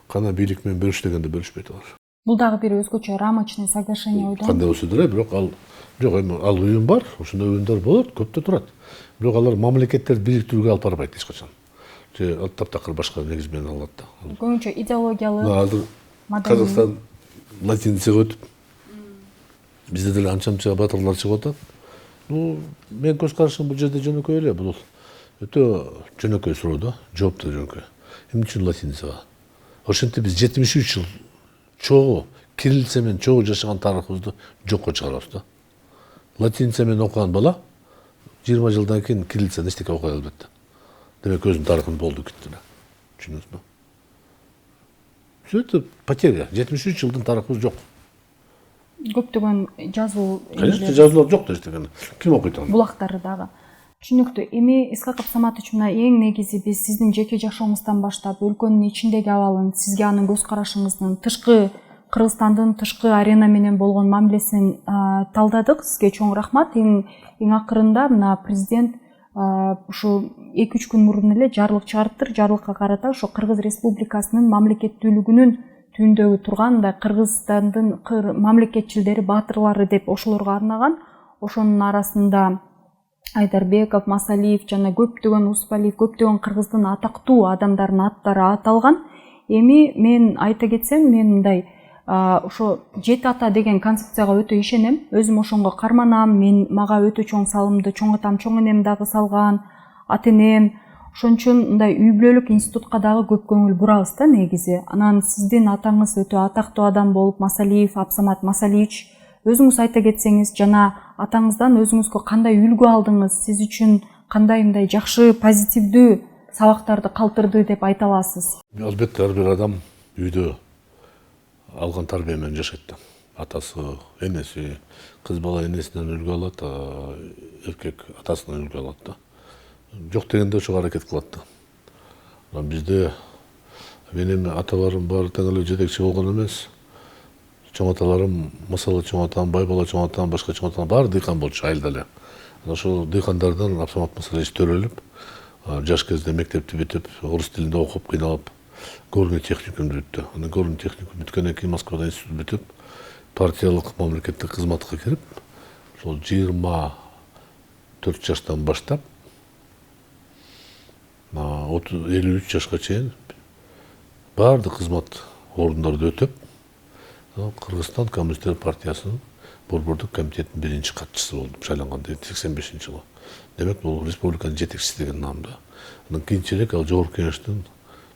кана бийлик менен бөлүш дегенде бөлүшпөйт алар. Бул дагы бир өзгөчө рамочный соглашение ойдон. Кандай болсо деле, бирок ал жок, эми ал уюм бар, ошондой уюмдар болот, көптө турат. Бирок алар мамлекеттерди бириктирүүгө алып барбайт эч качан. Ал таптакыр башка негиз менен алат да. Көбүнчө идеологиялык. Азыр Казакстан латиницага өтүп, бизде деле анча-мынча батырлар чыгып атат. Мен көз карашым бул жерде жөнөкөй эле, бул өтө жөнөкөй суроо да, жооп да жөнөкөй. Эмне үчүн латиницага? Ошентип биз 73 жыл чогуу кириллица менен чогуу жашаган тарыхыбызды жокко чыгарабыз да. Латиница менен окуган бала 20 жылдан кийин кириллицаны эчтеке окуй албайт. Демек өзүнүн тарыхын болду бүттү да. Түшүнөсүзбү? Все это потеря. 73 жылдын тарыхыбыз жок. көптөгөн жазуу Конечно, жазуулар жок да эчтеке. Ким окуйт аны? булактары дагы. Түшүнүктүү. Эми Исхаков Саматович, мына эң негизи биз сиздин жеке жашооңуздан баштап өлкөнүн ичиндеги абалын, сизге анын көз карашыңыздын, тышкы Кыргызстандын тышкы арена менен болгон мамилесин талдадык. Сизге чоң рахмат. Эң акырында мына президент ушу 2-3 күн мурун эле жарлык чыгарыптыр. Жарлыкка карата ошо Кыргыз Республикасынын мамлекеттүүлүгүнүн түбүндөгү турган мындай Кыргызстандын мамлекетчилдери, баатырлары деп ошолорго арнаган. Ошонун арасында Айдарбеков, Масалиев жана көптөгөн Успалиев, көптөгөн Кыргыздын атактуу адамдарынын аттары аталган. Эми мен айта кетсем, мен мындай ошо 7 ата деген концепцияга өтө ишенем. Өзүм ошонго карманам. Мага өтө чоң салымды чоң атам, чоң энем дагы салган, ата энем. Ошон үчүн мындай үй бүлөлүк институтка дагы көп көңүл бурабыз да негизи. Анан сиздин атаңыз өтө атактуу адам болуп, Масалиев Абсамат Масалиевич, өзүңүз айта кетсеңиз, жана атаңыздан өзүңүзгө кандай үлгү алдыңыз, сиз үчүн кандай мындай жакшы, позитивдүү сабактарды калтырды деп айта аласыз? Албетте ар бир адам үйдө алган тарбия менен жашайт. Атасы, энеси, кыз бала энесинен үлгү алат, эркек атасынан үлгү алат да. Жок дегенде ошого аракет кылат да. Бизде менин аталарым баары тең эле жетекчи болгон эмес. Чоң аталарым, мисалы чоң атам, Байбала чоң атам, башка чоң атам баары дыйкан болчу айылда эле. Ошол дыйкандардан Абсамат Масалиевич төрөлүп, жаш кезде мектепти бүтүп, орус тилинде окуп, кыйналып, горный техникумду бүттү. Анан горный техникум бүткөндөн кийин Москвада институт бүтүп, партиялык мамлекеттик кызматка кирип, ошол 24 жаштан баштап 53 жашка чейин баардык кызмат орундарды өтөп, Кыргызстан Коммунисттер партиясынын борбордук комитетинин биринчи катчысы болдум, шайланганда 85-жылы. Демек, бул республиканын жетекчиси деген наам да. Анан кийинчерээк ал жогорку кеңештин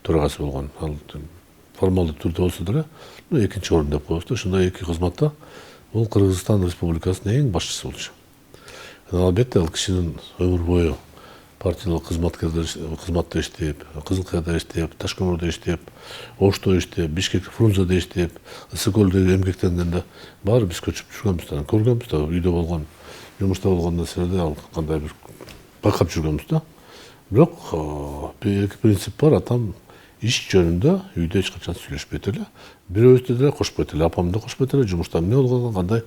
төрагасы болгон. Ал формалдуу түрдө болсо деле, экинчи орун деп коебуз да. Ушундай эки кызматта бул Кыргызстан Республикасынын эң башчысы болчу. Албетте, ал кишинин өмүр бою партиялык кызматта иштеп, Кызыл Каяда иштеп, Ташкөмүрдө иштеп, Ошто иштеп, Бишкек Фрунзеде иштеп, Ысык көлдө эмгектенгенде баары биз көчүп жүргөнбүз да, көргөнбүз да, үйдө болгон, жумушта болгон нерселерди ал кандай бир байкап жүргөнбүз да. Бирок эки принцип бар. Атам иш жөнүндө үйдө эч качан сүйлөшпөйт эле. Бирөөбүздү деле кошпойт эле, апамды кошпойт эле, жумушта эмне болгон, кандай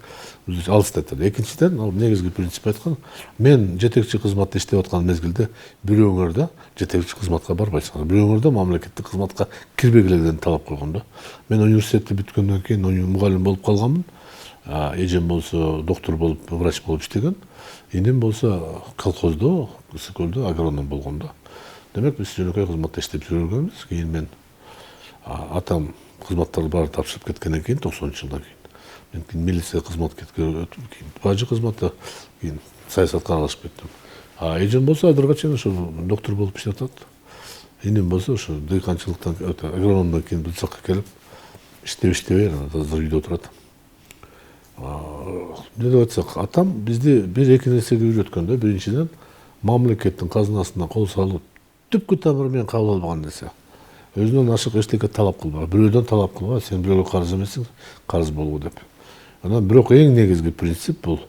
алыстайт эле. Экинчиден, ал негизги принцип айткан, мен жетекчи кызматта иштеп аткан мезгилде бирөөңөр да жетекчи кызматка барбайсыңар. Бирөөңөр да мамлекеттик кызматка кирбегиле деген талап койгон да. Мен университетти бүткөндөн кийин мугалим болуп калганмын. Эжем болсо доктор болуп, врач болуп иштеген. Энем болсо колхоздо, Ысык көлдө агроном болгон да. Демек, биз жөнөкөй кызматта иштеп жүргөнбүз. Кийин мен атам кызматтарды баары тапшырып кеткенден кийин 90-жылдан кийин мен милиция кызматкетке өтүп, кийин бажы кызматта, кийин саясатка аралашып кеттим. Эжем болсо айдырга чейин ошо доктор болуп иштеп атат. Энем болсо ошо дыйканчылыктан, агрономдон кийин бул жакка келип иштебей, азыр үйдө отурат. Эмне деп айтсак, атам бизди бир-эки нерсеге үйрөткөн да. Биринчиден, мамлекеттин казынасына кол салып, түпкү тамыры менен кабыл албаган нерсе. Өзүнөн ашык эчтеке талап кылбага, бирөөдөн талап кылбага, сен бирөөгө карыз эмессиң, карыз болбо деп. Анан бирок эң негизги принцип бул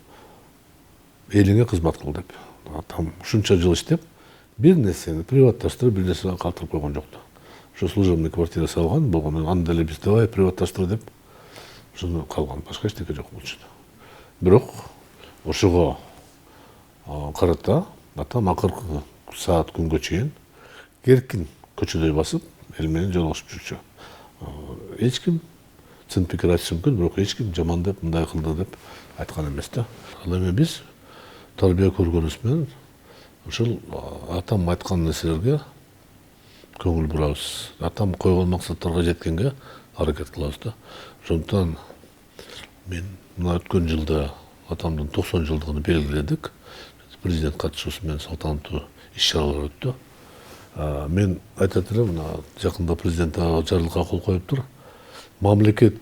элиңе кызмат кыл деп. Атам ушунча жыл иштеп, бир нерсени приватташтырып, бир нерсени калтырып койгон жок да. Ошо служебный квартира салган болгон, аны деле биз давай приватташтыр деп ошону калган, башка эчтеке жок болчу. Бирок ошого карата атам акыркы саат күнгө чейин эркин көчөдөй басып, эл менен жолугушуп жүрчү. Эч ким чын пикир айтышы мүмкүн, бирок эч ким жаман деп, мындай кылды деп айткан эмес да. Ал эми биз тарбия көргөнүбүз менен ушул атам айткан нерселерге көңүл бурабыз. Атам койгон максаттарга жеткенге аракет кылабыз да. Ошондуктан мен мына өткөн жылда атамдын 90 жылдыгын белгиледик. Президент катышуусу менен салтанаттуу иш-чаралар өттү. Мен айтат элем, мына жакында президент жарлыкка кол коюптур. Мамлекет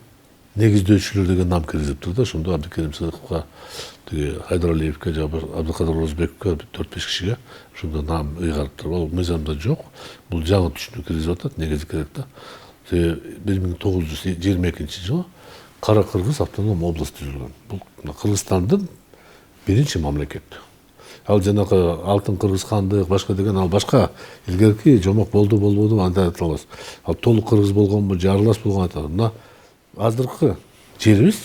негиздөөчүлөр деген нам киргизиптир да. Ошондо Абдыкерим Сыдыковго, тиги Хайдаралиевке, Абдыкадыр Орозбековке 4-5 кишиге ошондо нам ыйгарыптыр. Ал мыйзамда жок. Бул жаңы түшүнүк киргизип атат, негизи керек да. 1922-жылы Кара Кыргыз автоном область түзүлгөн. Бул Кыргызстандын биринчи мамлекети. Ал жанагы алтын кыргыз хандык башка деген ал башка илгерки жомок болбоду андай айта албайбыз. Ал толук кыргыз болгонбу, жарылаш болгон айта албайбыз. Мына азыркы жерибиз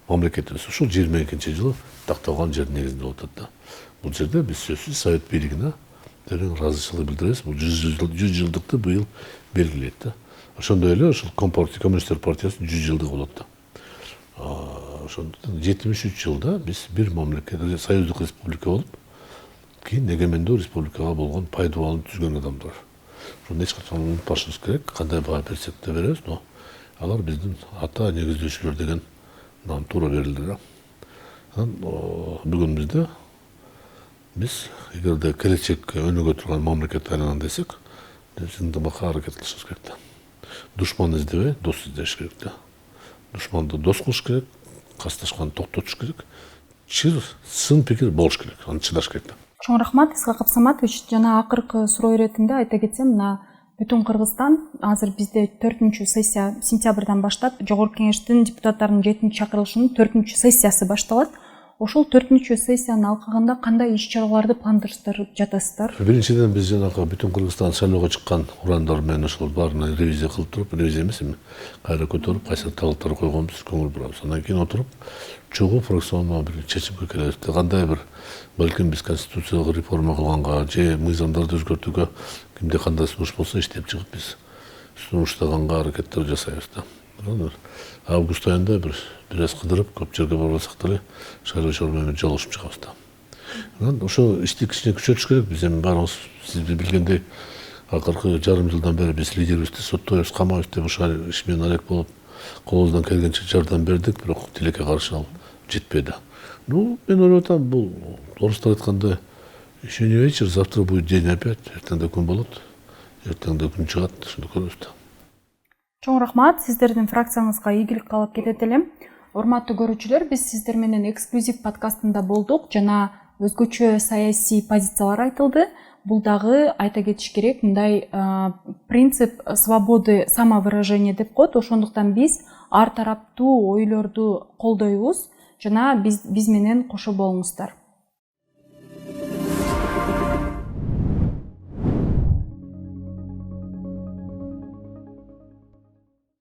мамлекетибиз ушул 22-жылы такталган жер негизинде болуп атат да. Бул жерде биз сөзсүз совет бийлигине терең ыраазычылык билдиребиз. Бул 100 жылдыкты быйыл белгилейт да. Ошондой эле ушул Коммунисттер партиясынын 100 жылдыгы болот да. Ошондуктан 73 жылда биз бир мамлекет, союздук республика болуп, кийин эгемендүү республикага болгон пайдубалын түзгөн адамдар. Ошону эч качан унутпашыбыз керек. Кандай баа берсек да беребиз, но алар биздин ата негиздөөчүлөр деген нам туура берилди да. Бүгүнүбүздө биз эгерде келечекке өнүгө турган мамлекет айланам десек, ынтымакка аракет кылышыбыз керек да. Душман издебей, дос издеш керек да. Душманды дос кылыш керек, касташканды токтотуш керек. Чыр, сын пикир болуш керек, аны чыдаш керек да. Чоң рахмат, Исхак Абсаматович. Жана акыркы суроо иретинде айта кетсем, мына бүтүн Кыргызстан азыр бизде 4-сессия сентябрдан баштап Жогорку Кеңештин депутаттарынын 7-чи чакырылышынын 4-сü сессиясы башталат. Ошол 4-сü сессиянын алкагында кандай иш-чараларды пландырып жатасыздар? Биринчиден биз жанагы бүтүн Кыргызстан шайлоого чыккан урандар менен ошол баарына ревизия кылып туруп, ревизия эмес эми кайра көтөрүп, кайсы талаптар койгонбуз, көңүл бурабыз. Андан кийин отуруп, чогуу фракциондуу бир чечимге келебиз. Кандай бир балким биз конституциялык реформа кылганга же мыйзамдарды өзгөртүүгө кимде кандай сунуш болсо иштеп чыгып биз сунуштаганга аракеттер жасайбыз да. Август айында бир аз кыдырып, көп жерге барбасак деле шайлоочулар менен жолугушуп чыгабыз да. Ошо ишти кичине күчөтүш керек. Биз эми баарыбыз сиз билгендей акыркы жарым жылдан бери биз лидерибизди соттойбуз, камайбыз деп ушул иш менен алек болуп, колубуздан келгенче жардам бердик, бирок тилекке каршы ал жетпеди. Мен ойлоп атам, бул орустар айткандай еще не вечер, завтра будет день опять. Эртең да күн болот. Эртең да күн чыгат, ошондо көрөбүз да. Чоң рахмат, сиздердин фракцияңызга ийгилик каалап кетет элем. Урматтуу көрүүчүлөр, биз сиздер менен эксклюзив подкастында болдук жана өзгөчө саясий позициялар айтылды. Бул дагы айта кетиш керек, мындай принцип свободы самовыражения деп коет. Ошондуктан биз ар тараптуу ойлорду колдойбуз жана биз менен кошо болуңуздар.